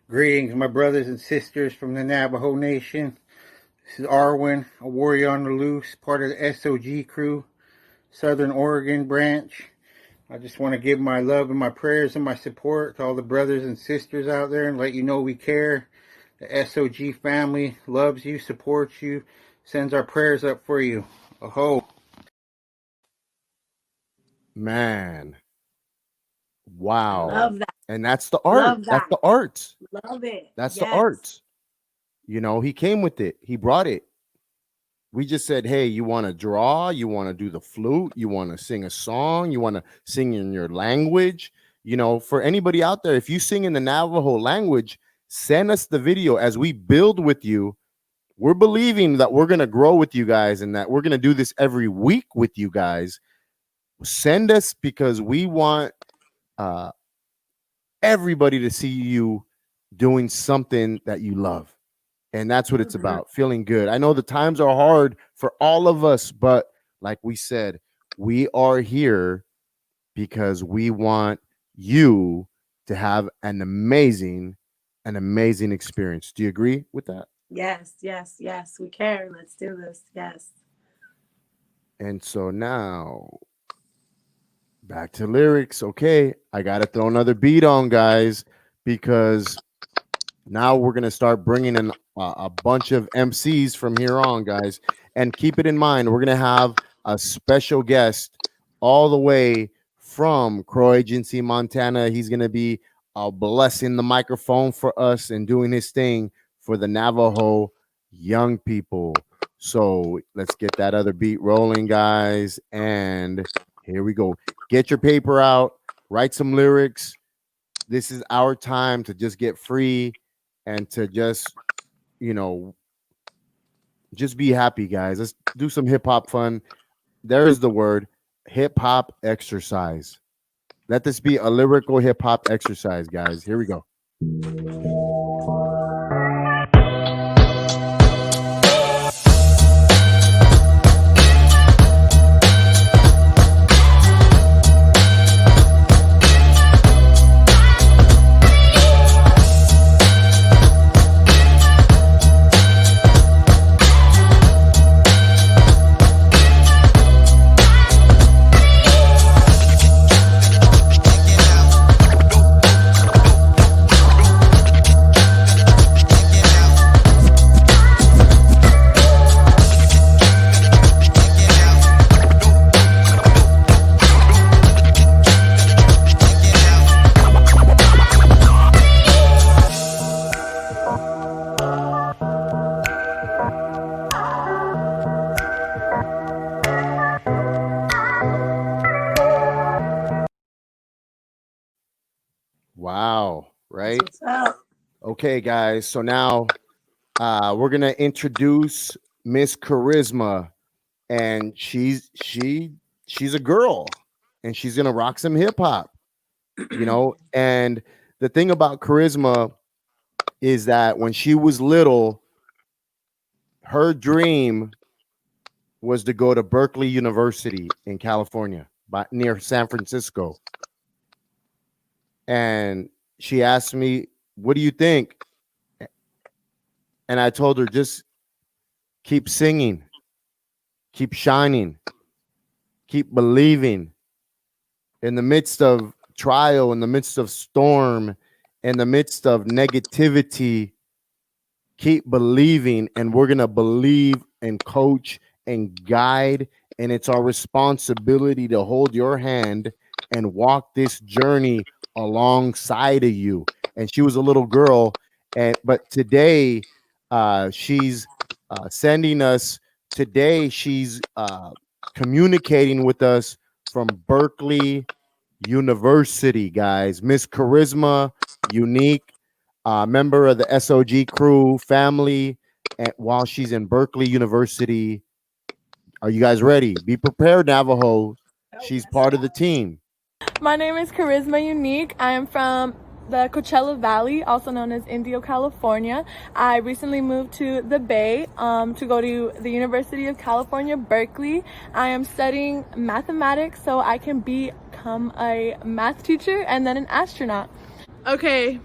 [SPEAKER 4] Greetings, my brothers and sisters from the Navajo Nation. This is Arwen, a warrior on the loose, part of the S.O.G crew, Southern Oregon branch. I just want to give my love and my prayers and my support to all the brothers and sisters out there and let you know we care. The S.O.G family loves you, supports you, sends our prayers up for you. Aho.
[SPEAKER 1] Man, wow.
[SPEAKER 2] Love that.
[SPEAKER 1] And that's the art.
[SPEAKER 2] Love
[SPEAKER 1] That's
[SPEAKER 2] that.
[SPEAKER 1] the art.
[SPEAKER 2] Love it.
[SPEAKER 1] That's the
[SPEAKER 2] Yes.
[SPEAKER 1] art. He came with it. He brought it. We just said, hey, you want to draw? You want to do the flute? You want to sing a song? You want to sing in your language? For anybody out there, if you sing in the Navajo language, send us the video as we build with you. We're believing that we're going to grow with you guys and that we're going to do this every week with you guys. Send us because we want uh, everybody to see you doing something that you love. And that's what it's
[SPEAKER 2] Mhm.
[SPEAKER 1] about, feeling good. I know the times are hard for all of us, but like we said, we are here because we want you to have an amazing experience. Do you agree with that?
[SPEAKER 2] Yes. Yes. Yes. We care. Let's do this. Yes.
[SPEAKER 1] And so now back to lyrics. Okay, I got to throw another beat on, guys, because now we're going to start bringing in a bunch of MCs from here on, guys. And keep it in mind, we're going to have a special guest all the way from Crow Agency, Montana. He's going to be blessing the microphone for us and doing his thing for the Navajo young people. So let's get that other beat rolling, guys. And here we go. Get your paper out, write some lyrics. This is our time to just get free and to just, you know, just be happy, guys. Let's do some hip hop fun. There is the word hip hop exercise. Let this be a lyrical hip hop exercise, guys. Here we go. Wow,
[SPEAKER 2] That's
[SPEAKER 1] right?
[SPEAKER 2] what's up.
[SPEAKER 1] Okay, guys. So now we're gonna introduce Miss Charisma, and she's a girl, and she's gonna rock some hip hop, you know. And the thing about Charisma is that when she was little, her dream was to go to Berkeley University in California, near San Francisco. And she asked me, "What do you think?" And I told her, "Just keep singing, keep shining, keep believing in the midst of trial, in the midst of storm, in the midst of negativity. Keep believing, and we're going to believe and coach and guide. And it's our responsibility to hold your hand and walk this journey alongside of you." And she was a little girl, and but today she's sending us. Today she's communicating with us from Berkeley University, guys. Miss Charisma, Unique, member of the S.O.G crew family, and while she's in Berkeley University. Are you guys ready? Be prepared, Navajo.
[SPEAKER 2] Oh,
[SPEAKER 1] She's
[SPEAKER 2] let's
[SPEAKER 1] part of
[SPEAKER 2] go.
[SPEAKER 1] the team.
[SPEAKER 5] My name is Charisma Unique. I am from the Coachella Valley, also known as Indio, California. I recently moved to the Bay to go to the University of California, Berkeley. I am studying mathematics so I can become a math teacher and then an astronaut. Okay,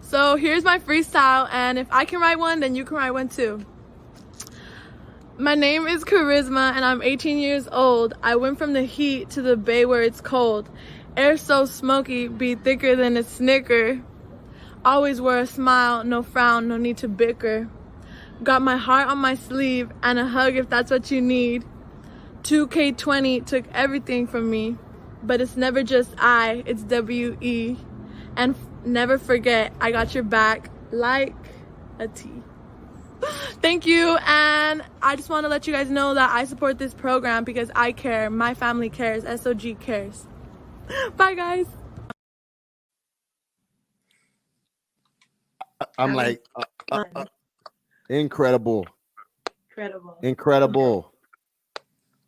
[SPEAKER 5] so here's my freestyle, and if I can write one, then you can write one too. My name is Charisma and I'm 18 years old. I went from the heat to the Bay where it's cold. Air so smoky, be thicker than a Snicker. Always wear a smile, no frown, no need to bicker. Got my heart on my sleeve and a hug if that's what you need. 2K20 took everything from me, but it's never just I, it's W-E. And never forget, I got your back like a T. Thank you, and I just want to let you guys know that I support this program because I care, my family cares, S.O.G cares. Bye, guys.
[SPEAKER 1] I'm
[SPEAKER 2] That was
[SPEAKER 1] like,
[SPEAKER 2] fun.
[SPEAKER 1] incredible,
[SPEAKER 2] Incredible.
[SPEAKER 1] incredible,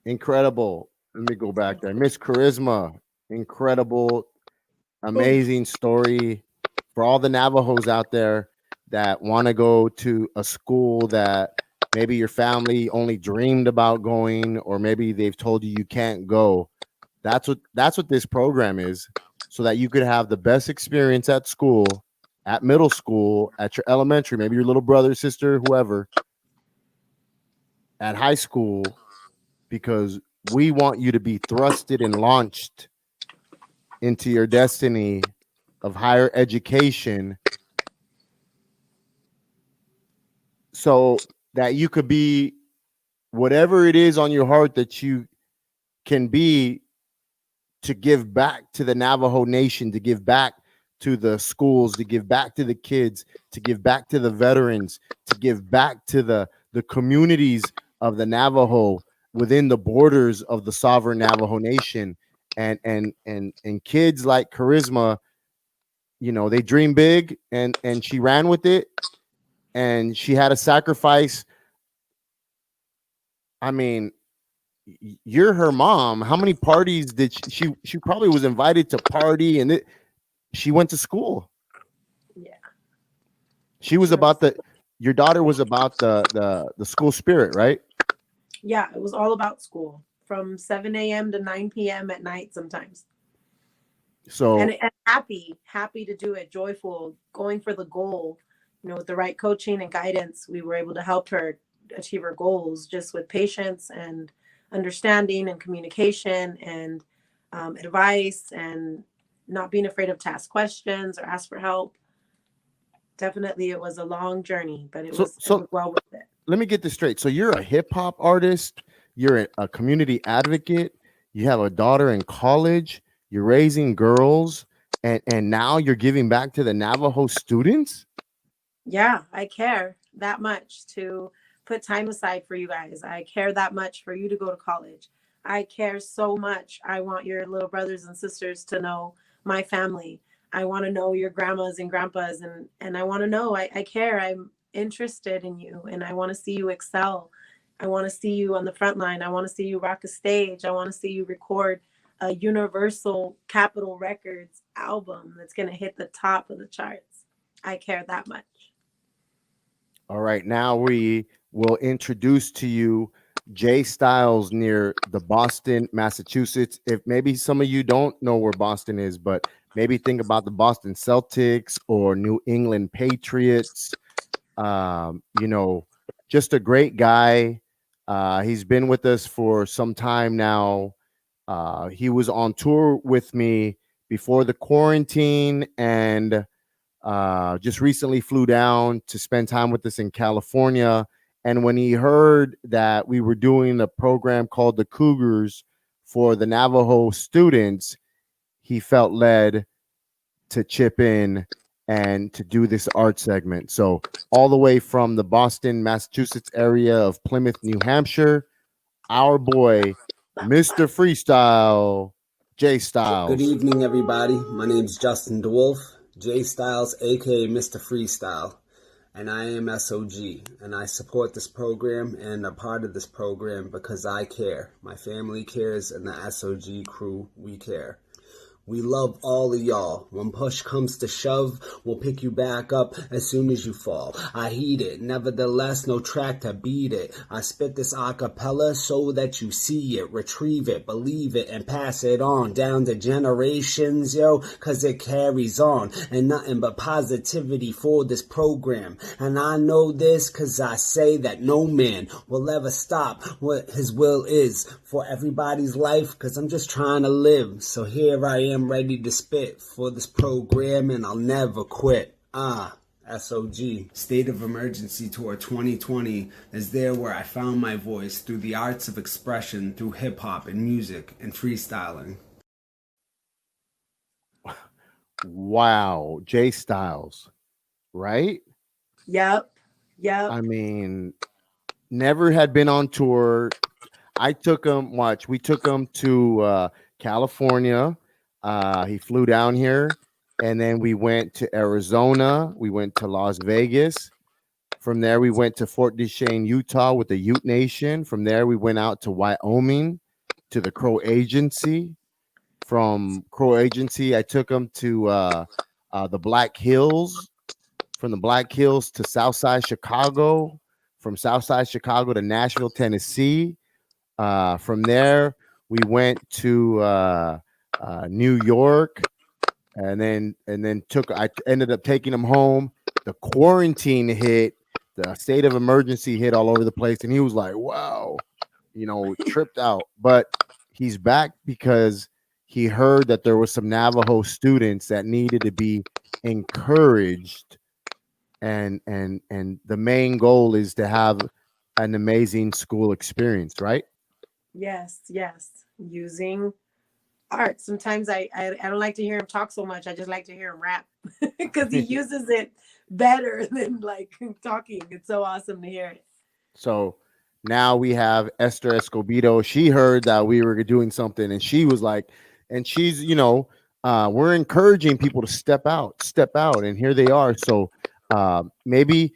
[SPEAKER 1] incredible. Let me go back there. Miss Charisma, incredible, amazing story for all the Navajos out there that want to go to a school that maybe your family only dreamed about going, or maybe they've told you you can't go. That's what this program is, so that you could have the best experience at school, at middle school, at your elementary, maybe your little brother, sister, whoever, at high school, because we want you to be thrusted and launched into your destiny of higher education, so that you could be whatever it is on your heart that you can be, to give back to the Navajo Nation, to give back to the schools, to give back to the kids, to give back to the veterans, to give back to the communities of the Navajo within the borders of the sovereign Navajo Nation. And kids like Charisma they dream big, and she ran with it, and she had a sacrifice. I mean, you're her mom. How many parties did she probably was invited to party, and she went to school.
[SPEAKER 2] Yeah.
[SPEAKER 1] She was
[SPEAKER 2] She went to
[SPEAKER 1] about your daughter was about the school spirit, right?
[SPEAKER 2] Yeah, it was all about school from 7 a.m. to 9 p.m. at night sometimes.
[SPEAKER 1] So
[SPEAKER 2] And happy to do it, joyful, going for the goal. With the right coaching and guidance, we were able to help her achieve her goals just with patience and understanding and communication and advice and not being afraid of to ask questions or ask for help. Definitely, it was a long journey, but it
[SPEAKER 1] so
[SPEAKER 2] was it
[SPEAKER 1] so
[SPEAKER 2] was well worth it.
[SPEAKER 1] let me get this straight. So you're a hip hop artist, you're a community advocate, you have a daughter in college, you're raising girls, and now you're giving back to the Navajo students?
[SPEAKER 2] Yeah, I care that much to put time aside for you guys. I care that much for you to go to college. I care so much. I want your little brothers and sisters to know my family. I want to know your grandmas and grandpas, and I want to know I care. I'm interested in you, and I want to see you excel. I want to see you on the front line. I want to see you rock a stage. I want to see you record a Universal Capitol Records album that's going to hit the top of the charts. I care that much.
[SPEAKER 1] All right, now we will introduce to you Jay Styles near the Boston, Massachusetts. If maybe some of you don't know where Boston is, but maybe think about the Boston Celtics or New England Patriots. You know, just a great guy. He's been with us for some time now. He was on tour with me before the quarantine, and just recently flew down to spend time with us in California. And when he heard that we were doing a program called the Cougars for the Navajo students, he felt led to chip in and to do this art segment. So, all the way from the Boston, Massachusetts area of Plymouth, New Hampshire, our boy, Mr. Freestyle, Jay
[SPEAKER 6] Good
[SPEAKER 1] Styles.
[SPEAKER 6] evening, everybody. My name is Justin DeWolf, J Styles, aka Mr. Freestyle, and I am S.O.G. And I support this program and a part of this program because I care. My family cares, and the S.O.G. crew, we care. We love all of y'all. When push comes to shove, we'll pick you back up as soon as you fall. I heed it, nevertheless, no track to beat it. I spit this acapella so that you see it, retrieve it, believe it, and pass it on down to generations, yo, cause it carries on. And nothing but positivity for this program. And I know this cause I say that no man will ever stop what his will is for everybody's life, cause I'm just trying to live. So here I am ready to spit for this program, and I'll never quit. S.O.G. State of Emergency Tour 2020 is there where I found my voice through the arts of expression, through hip-hop and music and freestyling.
[SPEAKER 1] Wow, Jay Styles, right?
[SPEAKER 2] Yep. Yep.
[SPEAKER 1] I mean, never had been on tour. I took him, watch, we took him to California. He flew down here, and then we went to Arizona. We went to Las Vegas. From there, we went to Fort Duchesne, Utah with the Ute Nation. From there, we went out to Wyoming to the Crow Agency. From Crow Agency, I took him to the Black Hills. From the Black Hills to Southside Chicago. From Southside Chicago to Nashville, Tennessee. From there, we went to New York, and then I ended up taking him home. The quarantine hit, the state of emergency hit all over the place, and he was like, "Wow," tripped out. But he's back because he heard that there was some Navajo students that needed to be encouraged, and the main goal is to have an amazing school experience, right?
[SPEAKER 2] Yes. Yes. Using art. Sometimes I don't like to hear him talk so much. I just like to hear him rap because he uses it better than like talking. It's so awesome to hear it.
[SPEAKER 1] So now we have Esther Escobedo. She heard that we were doing something, and she was like, and she's we're encouraging people to step out, and here they are. So maybe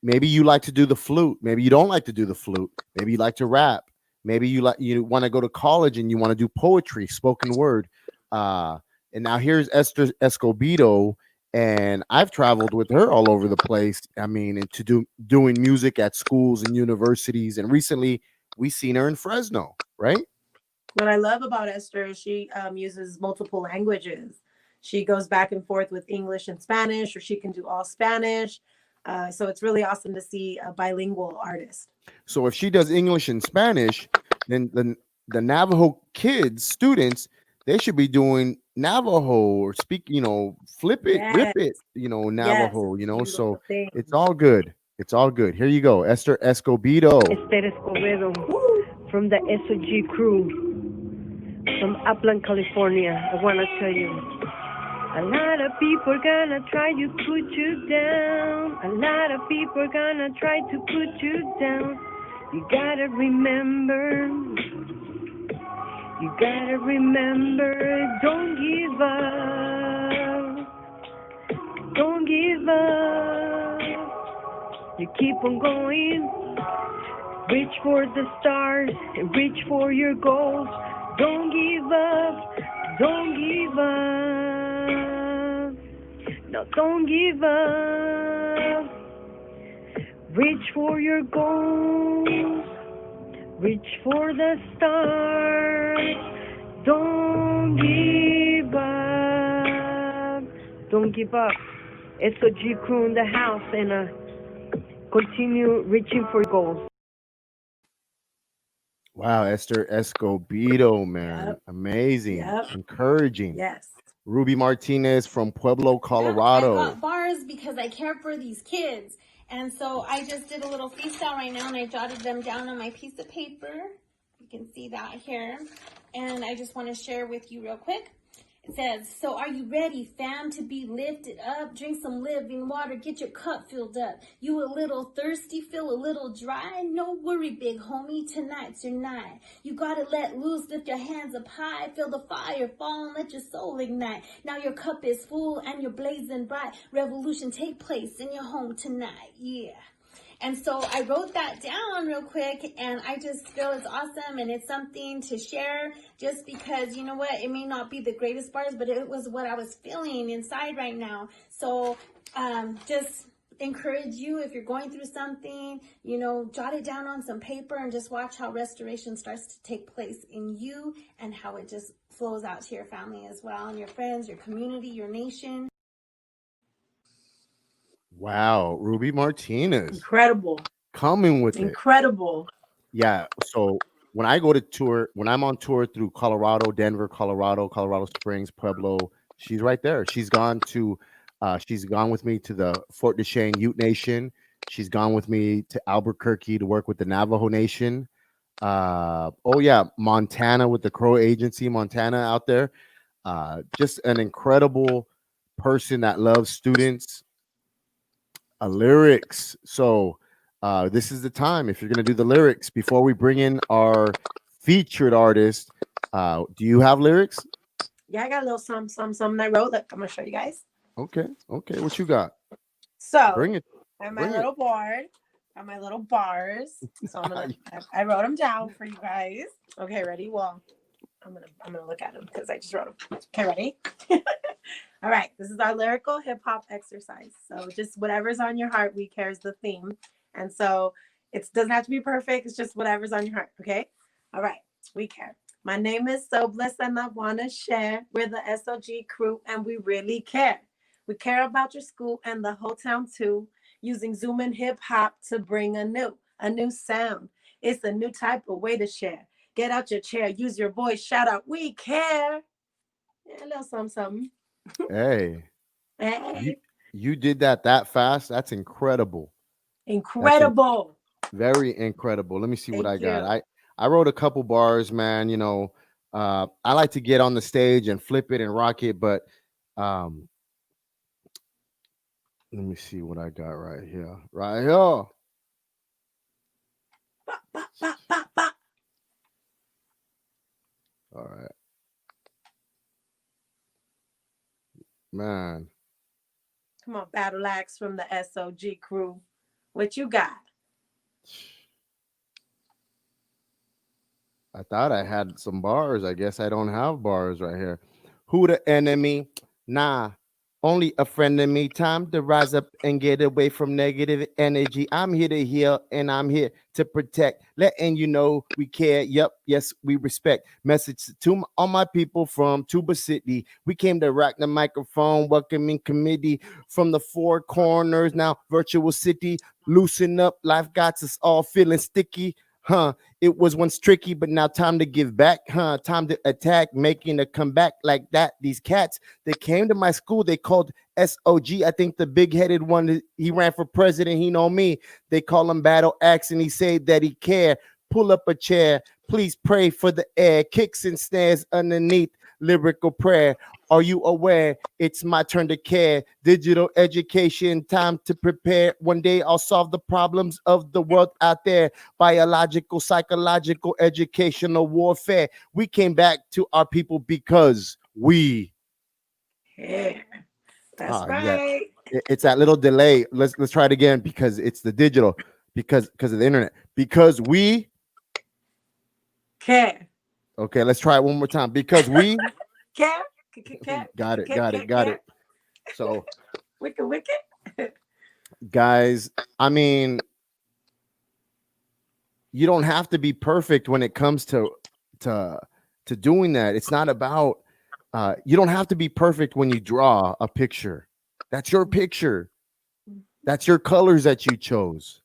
[SPEAKER 1] you like to do the flute, maybe you don't like to do the flute, maybe you like to rap, maybe you want to go to college and you want to do poetry, spoken word. uh and now here's Esther Escobedo, and I've traveled with her all over the place. I mean, and doing music at schools and universities, and recently we seen her in Fresno, right?
[SPEAKER 2] What I love about Esther is she uses multiple languages. She goes back and forth with English and Spanish, or she can do all Spanish. So it's really awesome to see a bilingual artist.
[SPEAKER 1] So if she does English and Spanish, then the Navajo kids, students, they should be doing Navajo or speak, flip it, rip
[SPEAKER 2] Yes,
[SPEAKER 1] it,
[SPEAKER 2] yes,
[SPEAKER 1] Navajo,
[SPEAKER 2] it's a
[SPEAKER 1] so
[SPEAKER 2] beautiful thing.
[SPEAKER 1] it's all good. It's all good. Here you go. Esther Escobedo.
[SPEAKER 7] Esther Escobedo from the S.O.G crew from Upland, California. I want to tell you, a lot of people are gonna try to put you down. A lot of people are gonna try to put you down. You gotta remember, don't give up. Don't give up. You keep on going. Reach for the stars and reach for your goals. Don't give up. Don't give up. No, don't give up. Reach for your goals. Reach for the stars. Don't give up. Don't give up. S.O.G crew in the house, and continue reaching for goals.
[SPEAKER 1] Wow, Esther Escobedo, man.
[SPEAKER 2] Yep,
[SPEAKER 1] Amazing.
[SPEAKER 2] yep,
[SPEAKER 1] Encouraging.
[SPEAKER 2] yes.
[SPEAKER 1] Ruby Martinez from Pueblo,
[SPEAKER 8] I
[SPEAKER 1] Colorado.
[SPEAKER 8] got bars because I care for these kids. And so I just did a little freestyle right now, and I jotted them down on my piece of paper. You can see that here. And I just want to share with you real quick. It says, so are you ready, fam, to be lifted up? Drink some living water, get your cup filled up. You a little thirsty, feel a little dry? No worry, big homie, tonight's your night. You gotta let loose, lift your hands up high, feel the fire fall and let your soul ignite. Now your cup is full and you're blazing bright. Revolution take place in your home tonight, yeah. And so I wrote that down real quick, and I just feel it's awesome, and it's something to share just because, you know what, it may not be the greatest bars, but it was what I was feeling inside right now. So just encourage you, if you're going through something, jot it down on some paper and just watch how restoration starts to take place in you and how it just flows out to your family as well, and your friends, your community, your nation.
[SPEAKER 1] Wow, Ruby Martinez.
[SPEAKER 2] Incredible.
[SPEAKER 1] Coming with it.
[SPEAKER 2] Incredible.
[SPEAKER 1] Yeah. So when I'm on tour through Colorado, Denver, Colorado Springs, Pueblo, she's right there. She's gone with me to the Fort Duchesne Ute Nation. She's gone with me to Albuquerque to work with the Navajo Nation. Montana with the Crow Agency, Montana out there. Just an incredible person that loves students, lyrics. So this is the time, if you're going to do the lyrics, before we bring in our featured artist. Do you have lyrics?
[SPEAKER 2] Yeah, I got a little some I wrote. Look, I'm gonna show you guys.
[SPEAKER 1] Okay, what you got?
[SPEAKER 2] So
[SPEAKER 1] Bring it.
[SPEAKER 2] I'm my little board. Got my little bars. So I wrote them down for you guys. Okay, ready? Well, I'm gonna look at them because I just wrote them. Okay, ready? All right, this is our lyrical hip hop exercise. So just whatever's on your heart, we care is the theme. And so it doesn't have to be perfect. It's just whatever's on your heart. Okay. All right. We care. My name is So Bliss, and I want to share. We're the S.O.G crew, and we really care. We care about your school and the whole town too, using Zoom and hip hop to bring a new sound. It's a new type of way to share. Get out your chair, use your voice, shout out, we care. Yeah, a little something.
[SPEAKER 1] Hey,
[SPEAKER 2] Hey.
[SPEAKER 1] you did that fast. That's incredible.
[SPEAKER 2] Incredible.
[SPEAKER 1] Very incredible. Let me see what I
[SPEAKER 2] Thank
[SPEAKER 1] got.
[SPEAKER 2] you.
[SPEAKER 1] I wrote a couple bars, man. I like to get on the stage and flip it and rock it, but let me see what I got right here. Right here. All right. Man,
[SPEAKER 2] Come on, Battle Ax from the S.O.G crew. What you got?
[SPEAKER 1] I thought I had some bars. I guess I don't have bars right here. Who the enemy? Nah, only a friend of me. Time to rise up and get away from negative energy. I'm here to heal and I'm here to protect. Letting you know we care. Yep, yes, we respect. Message to all my people from Tuba City. We came to rock the microphone, welcoming committee from the four corners. Now, virtual city, loosen up. Life got us all feeling sticky. Huh? It was once tricky, but now time to give back, huh? Time to attack, making a comeback like that. These cats, they came to my school, they called S.O.G. I think the big-headed one, he ran for president, he know me. They call him Battle Ax, and he said that he care. Pull up a chair, please pray for the air. Kicks and snares underneath lyrical prayer. Are you aware? It's my turn to care. Digital education, time to prepare. One day I'll solve the problems of the world out there. Biological, psychological, educational warfare. We came back to our people because we.
[SPEAKER 2] Yeah, that's
[SPEAKER 1] Yeah.
[SPEAKER 2] right.
[SPEAKER 1] It's that little delay. Let's try it again because it's the digital. Because of the internet. Because we.
[SPEAKER 2] Care.
[SPEAKER 1] Okay, let's try it one more time. Because we.
[SPEAKER 2] Care. Care.
[SPEAKER 1] Got it.
[SPEAKER 2] Care.
[SPEAKER 1] So,
[SPEAKER 2] Wicked.
[SPEAKER 1] guys, I mean, you don't have to be perfect when it comes to doing that. It's not about you don't have to be perfect when you draw a picture. That's your picture. That's your colors that you chose.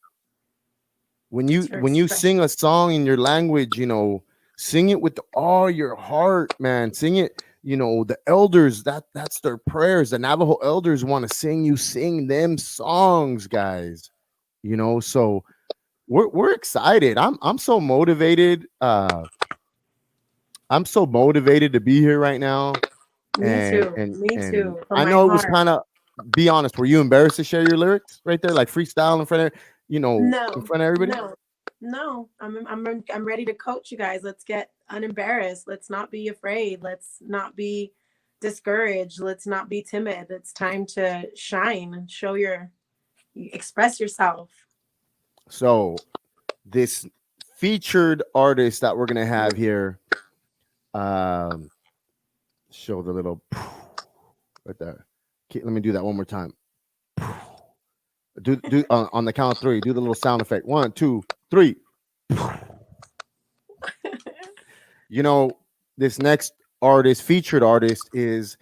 [SPEAKER 1] When you sing a song in your language, sing it with all your heart, man. Sing it. The elders, that's their prayers. The Navajo elders want to sing them songs, guys. So we're excited. I'm so motivated. I'm so motivated to be here right now.
[SPEAKER 2] Me too. From
[SPEAKER 1] I
[SPEAKER 2] my
[SPEAKER 1] know it was
[SPEAKER 2] heart.
[SPEAKER 1] kind of, be honest, were you embarrassed to share your lyrics right there, like freestyle in front of in front of everybody?
[SPEAKER 2] No. I'm ready to coach you guys. Let's get unembarrassed. Let's not be afraid. Let's not be discouraged. Let's not be timid. It's time to shine. Express yourself.
[SPEAKER 1] So this featured artist that we're gonna have here, show the little right there. Okay, let me do that one more time. Do on the count of three. Do the little sound effect. 1, 2, 3. This next artist, featured artist, is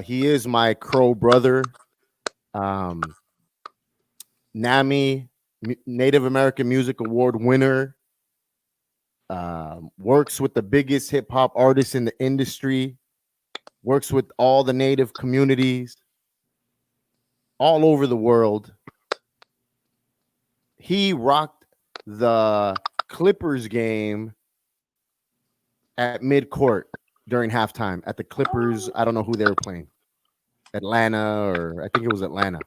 [SPEAKER 1] he is my crow brother. NAMI, Native American Music Award winner. Works with the biggest hip hop artists in the industry. Works with all the Native communities all over the world. He rocked the Clippers game at mid-court during halftime at the Clippers. I don't know who they were playing. Atlanta, or I think it was Atlanta.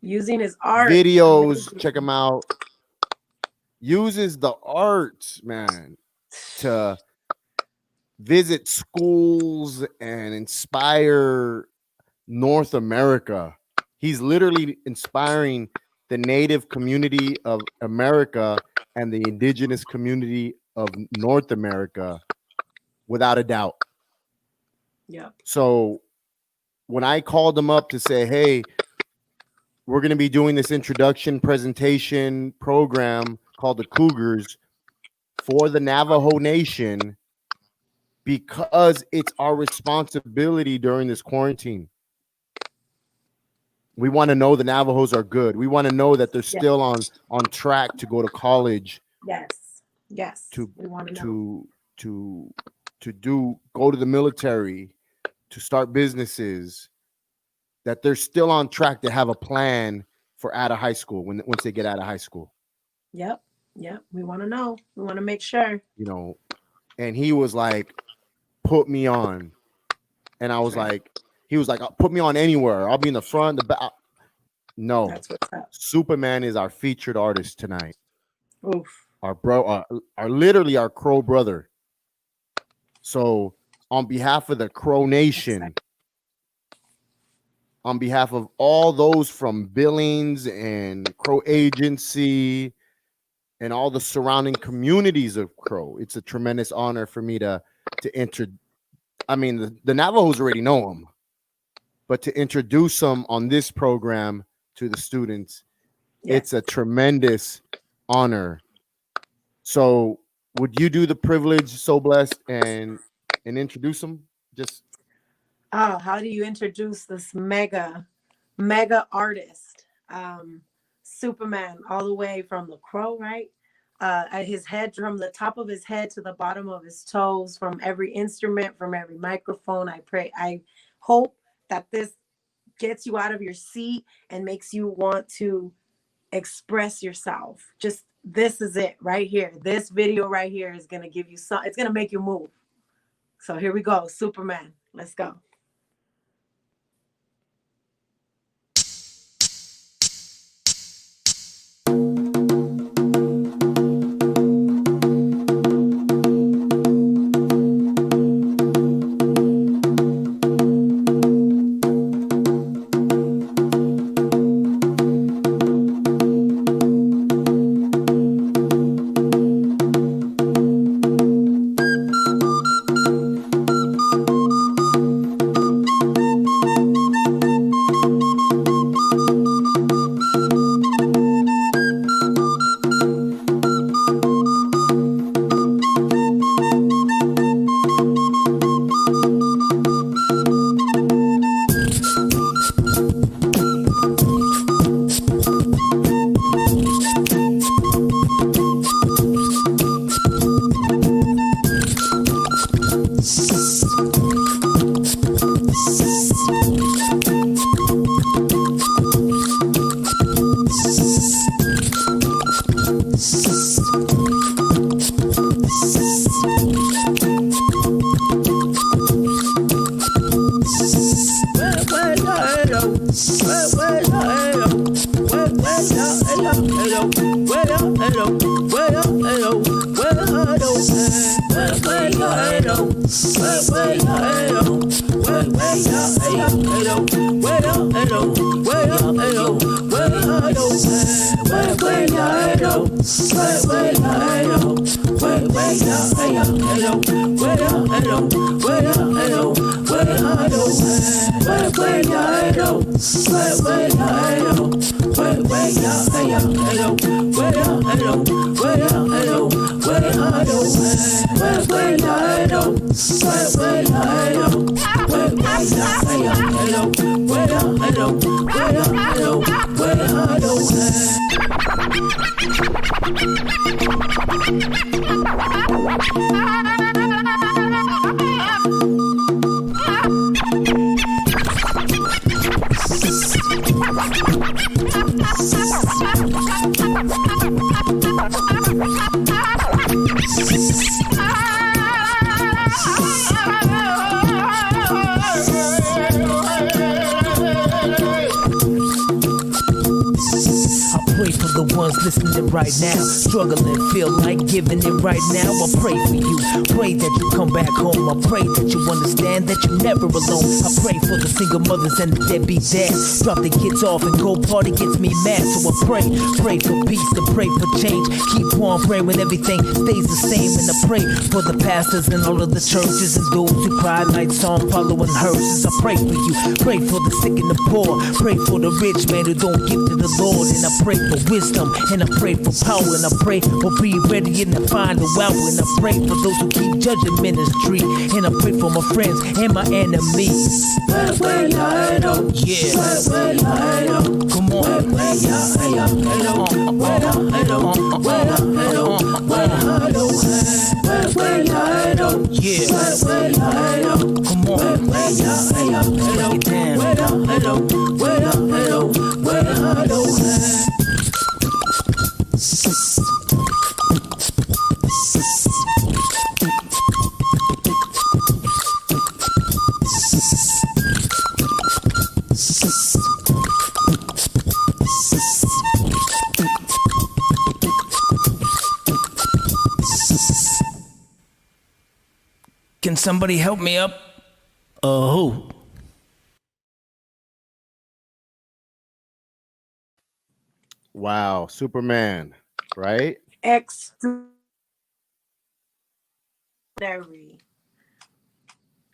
[SPEAKER 2] Using his art.
[SPEAKER 1] Videos, check him out. Uses the art, man, to visit schools and inspire North America. He's literally inspiring the Native community of America and the indigenous community of North America, without a doubt.
[SPEAKER 2] Yeah.
[SPEAKER 1] So when I called him up to say, hey, we're going to be doing this introduction presentation program called the Cougars for the Navajo Nation, because it's our responsibility during this quarantine. We want to know the Navajos are good. We want to know that they're still on track to go to college.
[SPEAKER 2] Yes. We want to
[SPEAKER 1] go to the military, to start businesses, that they're still on track to have a plan for out of high school once they get out of high school.
[SPEAKER 2] Yep. We want to know. We want to make sure.
[SPEAKER 1] And he was like, put me on. And I was like, he was like, put me on anywhere. I'll be in the front, the back. No.
[SPEAKER 2] That's what's up.
[SPEAKER 1] Superman is our featured artist tonight.
[SPEAKER 2] Oof.
[SPEAKER 1] Our literally our Crow brother. So on behalf of the Crow Nation, on behalf of all those from Billings and Crow Agency and all the surrounding communities of Crow. It's a tremendous honor for me to enter. I mean, the Navajos already know him, but to introduce them on this program to the students, it's a tremendous honor. So would you do the privilege, So Blessed, and introduce them? Just
[SPEAKER 2] how do you introduce this mega artist? Superman, all the way from the crow, right? At his head, from the top of his head to the bottom of his toes, from every instrument, from every microphone. I hope that this gets you out of your seat and makes you want to express yourself. Just this is it right here. This video right here is going to give you some, it's going to make you move. So here we go. Superman. Let's go.
[SPEAKER 9] Listening right now, struggling, feel like giving it right now. I pray for you, pray that you come back home. I pray that you understand that you're never alone. I pray for the single mothers and the deadbeat dads. Drop the kids off and go party gets me mad. So I pray for peace, to pray for change. Keep on praying when everything stays the same. And I pray for the pastors and all of the churches and those who cry like song following hearses. I pray for you, pray for the sick and the poor. Pray for the rich man who don't give to the Lord. And I pray for wisdom. And I pray for power, and I pray for be ready and to find a wow. And I pray for those who keep judging ministry. And I pray for my friends and my enemies. Yeah. Come on. Yeah. Come on. Break it down. Can somebody help me up? Who?
[SPEAKER 1] Wow, Superman, right?
[SPEAKER 2] Extraordinary.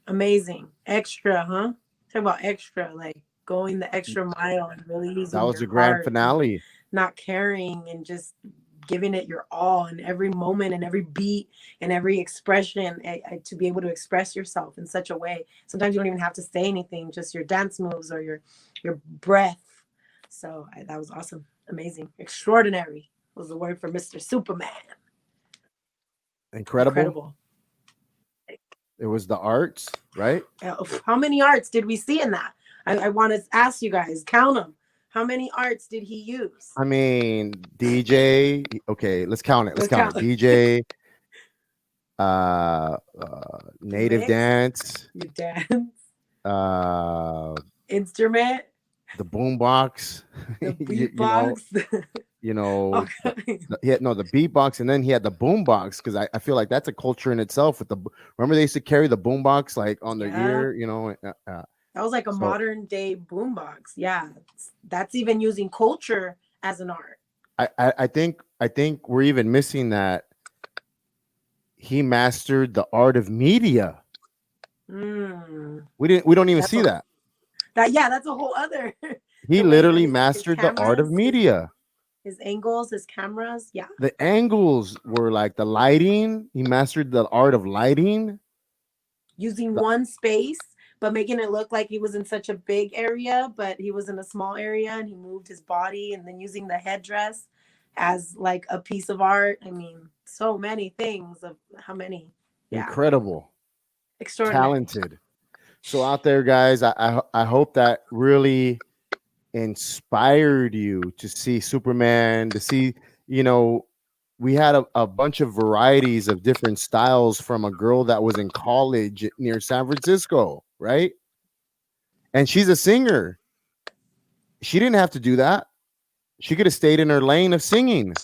[SPEAKER 2] Amazing. Extra, huh? Talk about extra, like going the extra mile and really
[SPEAKER 1] That
[SPEAKER 2] using
[SPEAKER 1] was
[SPEAKER 2] your
[SPEAKER 1] the grand
[SPEAKER 2] heart and
[SPEAKER 1] finale.
[SPEAKER 2] not caring and just giving it your all in every moment and every beat and every expression, to be able to express yourself in such a way. Sometimes you don't even have to say anything, just your dance moves or your breath. So that was awesome. Amazing. Extraordinary was the word for Mr. Superman.
[SPEAKER 1] Incredible.
[SPEAKER 2] Incredible.
[SPEAKER 1] It was the arts, right?
[SPEAKER 2] How many arts did we see in that? I want to ask you guys, count them. How many arts did he use?
[SPEAKER 1] I mean, DJ. Okay, let's count it. Let's
[SPEAKER 2] Let's
[SPEAKER 1] count
[SPEAKER 2] count.
[SPEAKER 1] it. DJ,
[SPEAKER 2] You
[SPEAKER 1] native
[SPEAKER 2] mix,
[SPEAKER 1] dance,
[SPEAKER 2] you dance,
[SPEAKER 1] uh,
[SPEAKER 2] instrument,
[SPEAKER 1] the boombox.
[SPEAKER 2] the
[SPEAKER 1] You know,
[SPEAKER 2] beatbox. Okay.
[SPEAKER 1] the beatbox, and then he had the boombox because I feel like that's a culture in itself. With the remember they used to carry the boombox like on their
[SPEAKER 2] Yeah.
[SPEAKER 1] ear,
[SPEAKER 2] That was like a
[SPEAKER 1] so
[SPEAKER 2] modern day boombox. Yeah. That's even using culture as an art.
[SPEAKER 1] I think we're even missing that he mastered the art of media. We don't even see that.
[SPEAKER 2] That's a whole other.
[SPEAKER 1] He
[SPEAKER 2] The way
[SPEAKER 1] literally
[SPEAKER 2] his
[SPEAKER 1] mastered the art of
[SPEAKER 2] cameras,
[SPEAKER 1] media.
[SPEAKER 2] his angles, his cameras. Yeah.
[SPEAKER 1] The angles were like the lighting. He mastered the art of lighting.
[SPEAKER 2] Using one space, but making it look like he was in such a big area, but he was in a small area and he moved his body, and then using the headdress as like a piece of art. I mean, so many things of how many. Yeah.
[SPEAKER 1] Incredible.
[SPEAKER 2] Extraordinary.
[SPEAKER 1] Talented. So out there, guys, I hope that really inspired you to see Superman, to see, we had a bunch of varieties of different styles from a girl that was in college near San Francisco, right? And she's a singer. She didn't have to do that. She could have stayed in her lane of singing.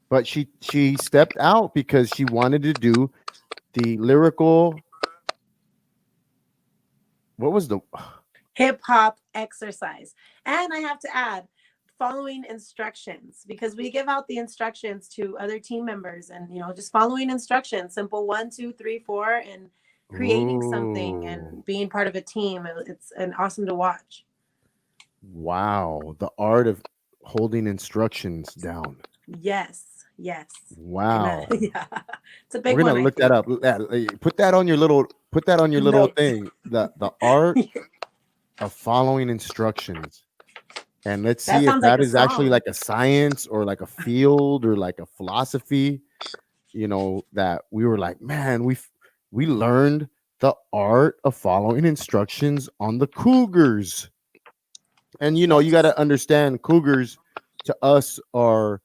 [SPEAKER 1] But she stepped out because she wanted to do the lyrical. What was the
[SPEAKER 2] hip hop exercise? And I have to add, following instructions, because we give out the instructions to other team members, and just following instructions, simple 1, 2, 3, 4, and creating something and being part of a team. It's an awesome to watch.
[SPEAKER 1] Wow, the art of holding instructions down.
[SPEAKER 2] Yes.
[SPEAKER 1] Wow.
[SPEAKER 2] Yeah. It's a big
[SPEAKER 1] We're
[SPEAKER 2] one.
[SPEAKER 1] gonna look that up. Put that on your little
[SPEAKER 2] Notes.
[SPEAKER 1] thing. The art of following instructions. And let's see if that is actually like a science or like a field or like a philosophy, that we were like, man, we learned the art of following instructions on the Cougars. And you got to understand, Cougars to us are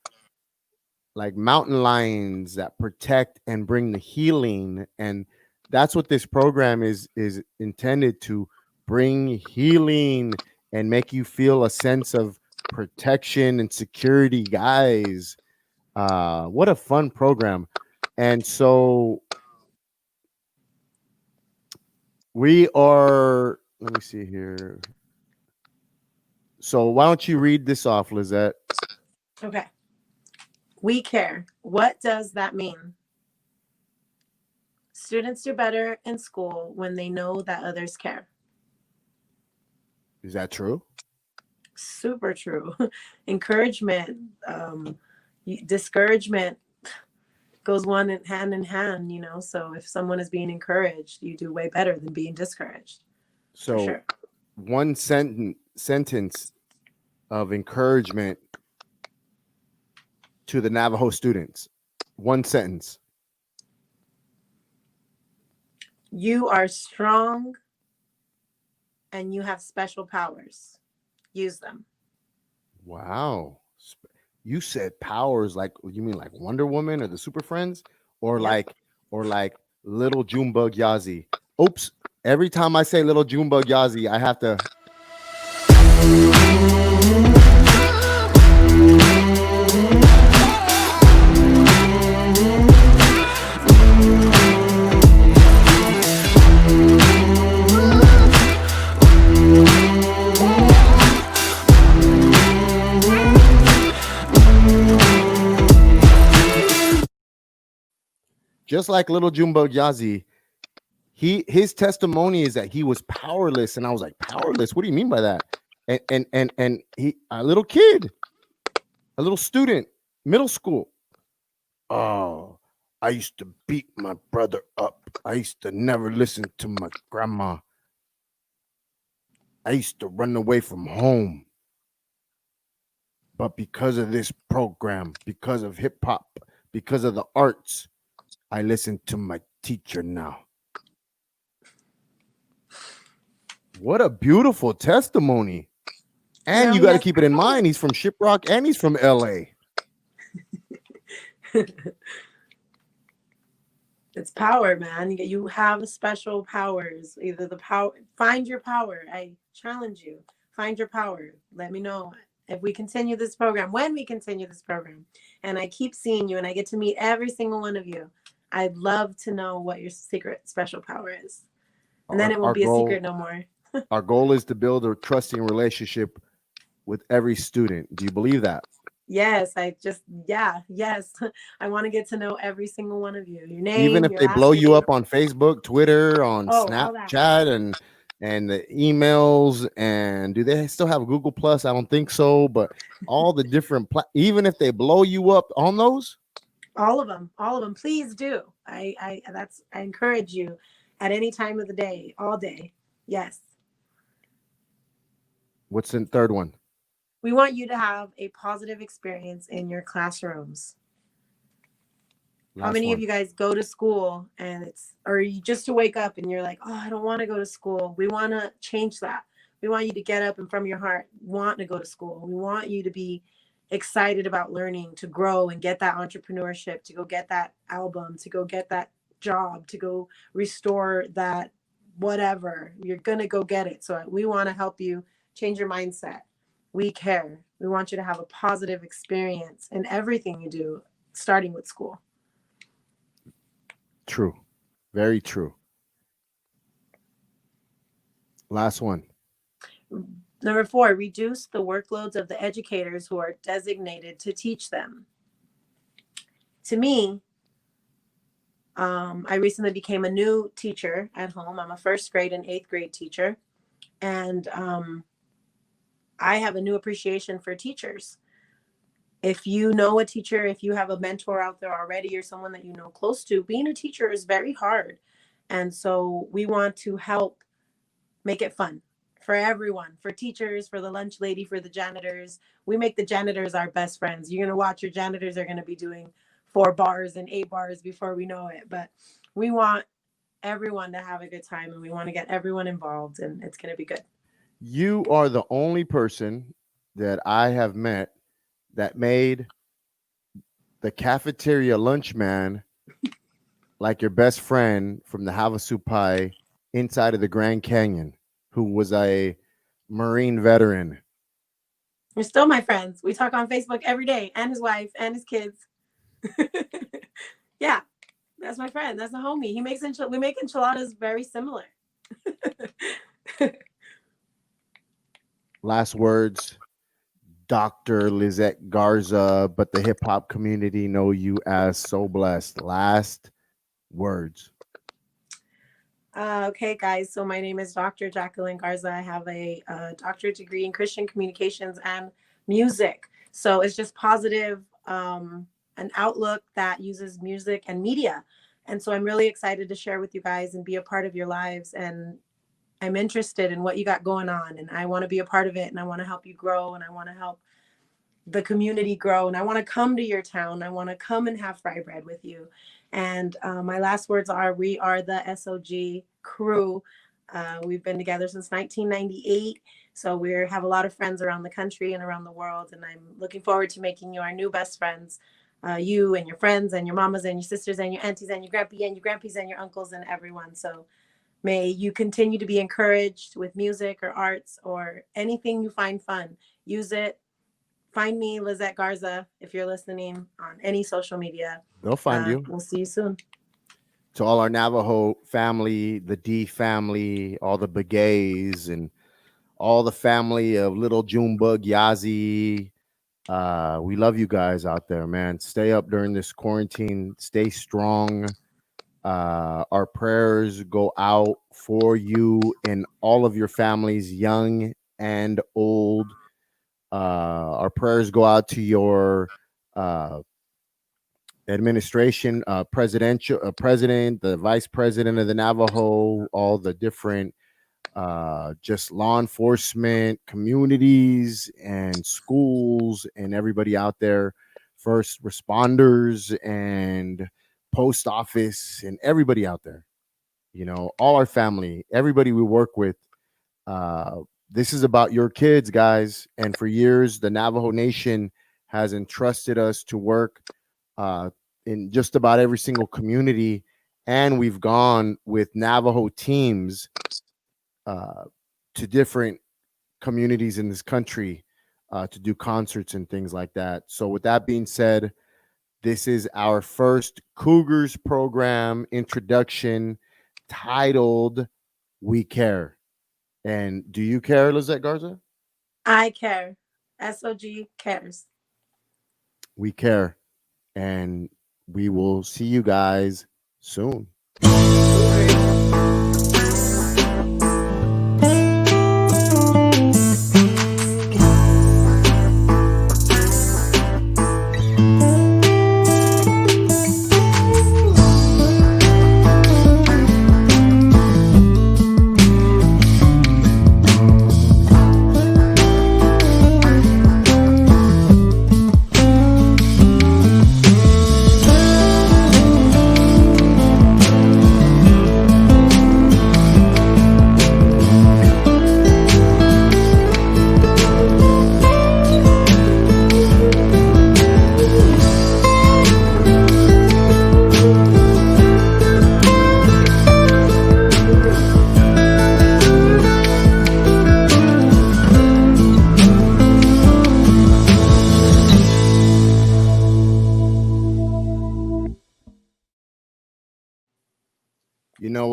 [SPEAKER 1] like mountain lions that protect and bring the healing, and that's what this program is intended to bring, healing, and make you feel a sense of protection and security, guys. What a fun program. And so we are, let me see here. So why don't you read this off, Lizette?
[SPEAKER 2] Okay. We care. What does that mean? Students do better in school when they know that others care.
[SPEAKER 1] Is that true?
[SPEAKER 2] Super true. Encouragement, discouragement goes hand in hand, so if someone is being encouraged, you do way better than being discouraged.
[SPEAKER 1] So
[SPEAKER 2] sure.
[SPEAKER 1] One sentence of encouragement to the Navajo students. One sentence.
[SPEAKER 2] You are strong and you have special powers. Use them.
[SPEAKER 1] Wow. You said powers, like, you mean like Wonder Woman or the Super Friends, or like Little Junebug Yazi? Oops. Every time I say Little Junebug Yazi, I have to. just like little Jumbo Yazi, his testimony is that he was powerless, and I was like, powerless? What do you mean by that? And he, a little kid, a little student, middle school. Oh, I used to beat my brother up. I used to never listen to my grandma. I used to run away from home. But because of this program, because of hip hop, because of the arts, I listen to my teacher now. What a beautiful testimony. And
[SPEAKER 2] Now
[SPEAKER 1] you
[SPEAKER 2] he
[SPEAKER 1] got to
[SPEAKER 2] has
[SPEAKER 1] keep it in
[SPEAKER 2] power.
[SPEAKER 1] mind, he's from Shiprock and he's from LA.
[SPEAKER 2] It's power, man. You have special powers. Either the power, find your power. I challenge you. Find your power. Let me know if we continue this program, when we continue this program, and I keep seeing you and I get to meet every single one of you. I'd love to know what your secret special power is. And then it won't be a secret no more.
[SPEAKER 1] Our goal is to build a trusting relationship with every student. Do you believe that?
[SPEAKER 2] Yes, yes. I want to get to know every single one of you. Your
[SPEAKER 1] Even
[SPEAKER 2] name,
[SPEAKER 1] if
[SPEAKER 2] your
[SPEAKER 1] they
[SPEAKER 2] last
[SPEAKER 1] blow you
[SPEAKER 2] name.
[SPEAKER 1] up on Facebook, Twitter, on
[SPEAKER 2] Oh, all that.
[SPEAKER 1] Snapchat, and the emails, and do they still have Google Plus? I don't think so, but all the different even if they blow you up on those,
[SPEAKER 2] all of them, please do. I encourage you at any time of the day, all day. Yes.
[SPEAKER 1] what's the third one?
[SPEAKER 2] We want you to have a positive experience in your classrooms. How many of you guys go to school and or you just to wake up and you're like, oh, I don't want to go to school. We want to change that. We want you to get up and from your heart want to go to school. We want you to be excited about learning, to grow and get that entrepreneurship, to go get that album, to go get that job, to go restore that whatever. You're going to go get it. So we want to help you change your mindset. We care. We want you to have a positive experience in everything you do, starting with school.
[SPEAKER 1] True. Very true. Last one.
[SPEAKER 2] Number 4, reduce the workloads of the educators who are designated to teach them. To me, I recently became a new teacher at home. I'm a 1st grade and 8th grade teacher. And I have a new appreciation for teachers. If you know a teacher, if you have a mentor out there already or someone that you know close to, being a teacher is very hard. And so we want to help make it fun for everyone, for teachers, for the lunch lady, for the janitors. We make the janitors our best friends. You're going to watch your janitors are going to be doing 4 bars and 8 bars before we know it. But we want everyone to have a good time and we want to get everyone involved and it's going to be good.
[SPEAKER 1] You are the only person that I have met that made the cafeteria lunch man like your best friend from the Havasu Pie inside of the Grand Canyon, who was a Marine veteran.
[SPEAKER 2] You're still my friends. We talk on Facebook every day, and his wife and his kids. Yeah, that's my friend. That's a homie. He makes we make enchiladas very similar.
[SPEAKER 1] Last words, Dr. Lizette Garza, but the hip hop community know you as So Blessed. Last words.
[SPEAKER 2] Okay, guys. So my name is Dr. Jacqueline Garza. I have a doctorate degree in Christian communications and music. So it's just positive, an outlook that uses music and media. And so I'm really excited to share with you guys and be a part of your lives. And I'm interested in what you got going on. And I want to be a part of it. And I want to help you grow. And I want to help the community grow. And I want to come to your town. I want to come and have fry bread with you. And my last words are, we are the S.O.G crew. We've been together since 1998. So we have a lot of friends around the country and around the world. And I'm looking forward to making you our new best friends. You and your friends and your mamas and your sisters and your aunties and your grandpa and your grandpas and your uncles and everyone. So may you continue to be encouraged with music or arts or anything you find fun. Use it. Find me, Lizette Garza, if you're listening on any social media.
[SPEAKER 1] They'll find you.
[SPEAKER 2] We'll see you soon.
[SPEAKER 1] To all our Navajo family, the D family, all the Begays, and all the family of little Junebug Yazi. We love you guys out there, man. Stay up during this quarantine. Stay strong. Our prayers go out for you and all of your families, young and old. Our prayers go out to your uh, administration, president, the vice president of the Navajo, all the different just law enforcement, communities, and schools, and everybody out there, first responders, and post office, and everybody out there. All our family, everybody we work with. Uh, this is about your kids, guys. And for years, the Navajo Nation has entrusted us to work uh, in just about every single community. And we've gone with Navajo teams uh, to different communities in this country to do concerts and things like that. So, with that being said, this is our first Cougars program introduction titled We Care. And do you care, Lizette Garza?
[SPEAKER 2] I care. S.O.G cares.
[SPEAKER 1] We care. And we will see you guys soon.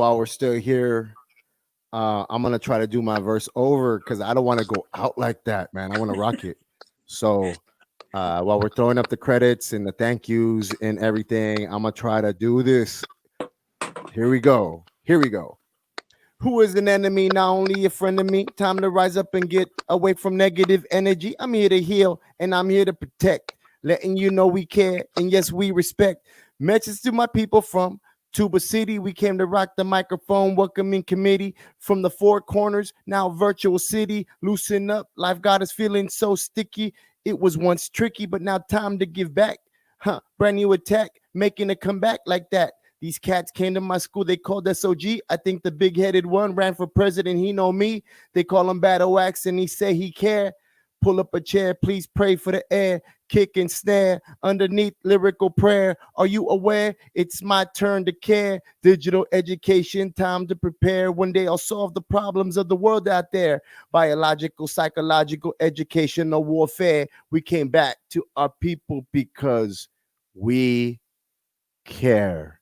[SPEAKER 1] While we're still here, I'm gonna try to do my verse over because I don't want to go out like that, man. I want to rock it. So while we're throwing up the credits and the thank yous and everything, I'm gonna try to do this. Here we go. Here we go. Who is an enemy, not only a friend of me? Time to rise up and get away from negative energy. I'm here to heal and I'm here to protect, letting you know we care and yes, we respect. Message to my people from Tuba City. We came to rock the microphone, welcoming committee from the four corners, now virtual city. Loosen up, life got us feeling so sticky. It was once tricky, but now time to give back. Brand new attack, making a comeback like that. These cats came to my school. They called S.O.G. I think the big-headed one ran for president. He know me. They call him Battle Ax, and he say he care. Pull up a chair. Please pray for the air. Kick and snare underneath lyrical prayer. Are you aware? It's my turn to care. Digital education, time to prepare. One day I'll solve the problems of the world out there. Biological, psychological, educational warfare. We came back to our people because we care.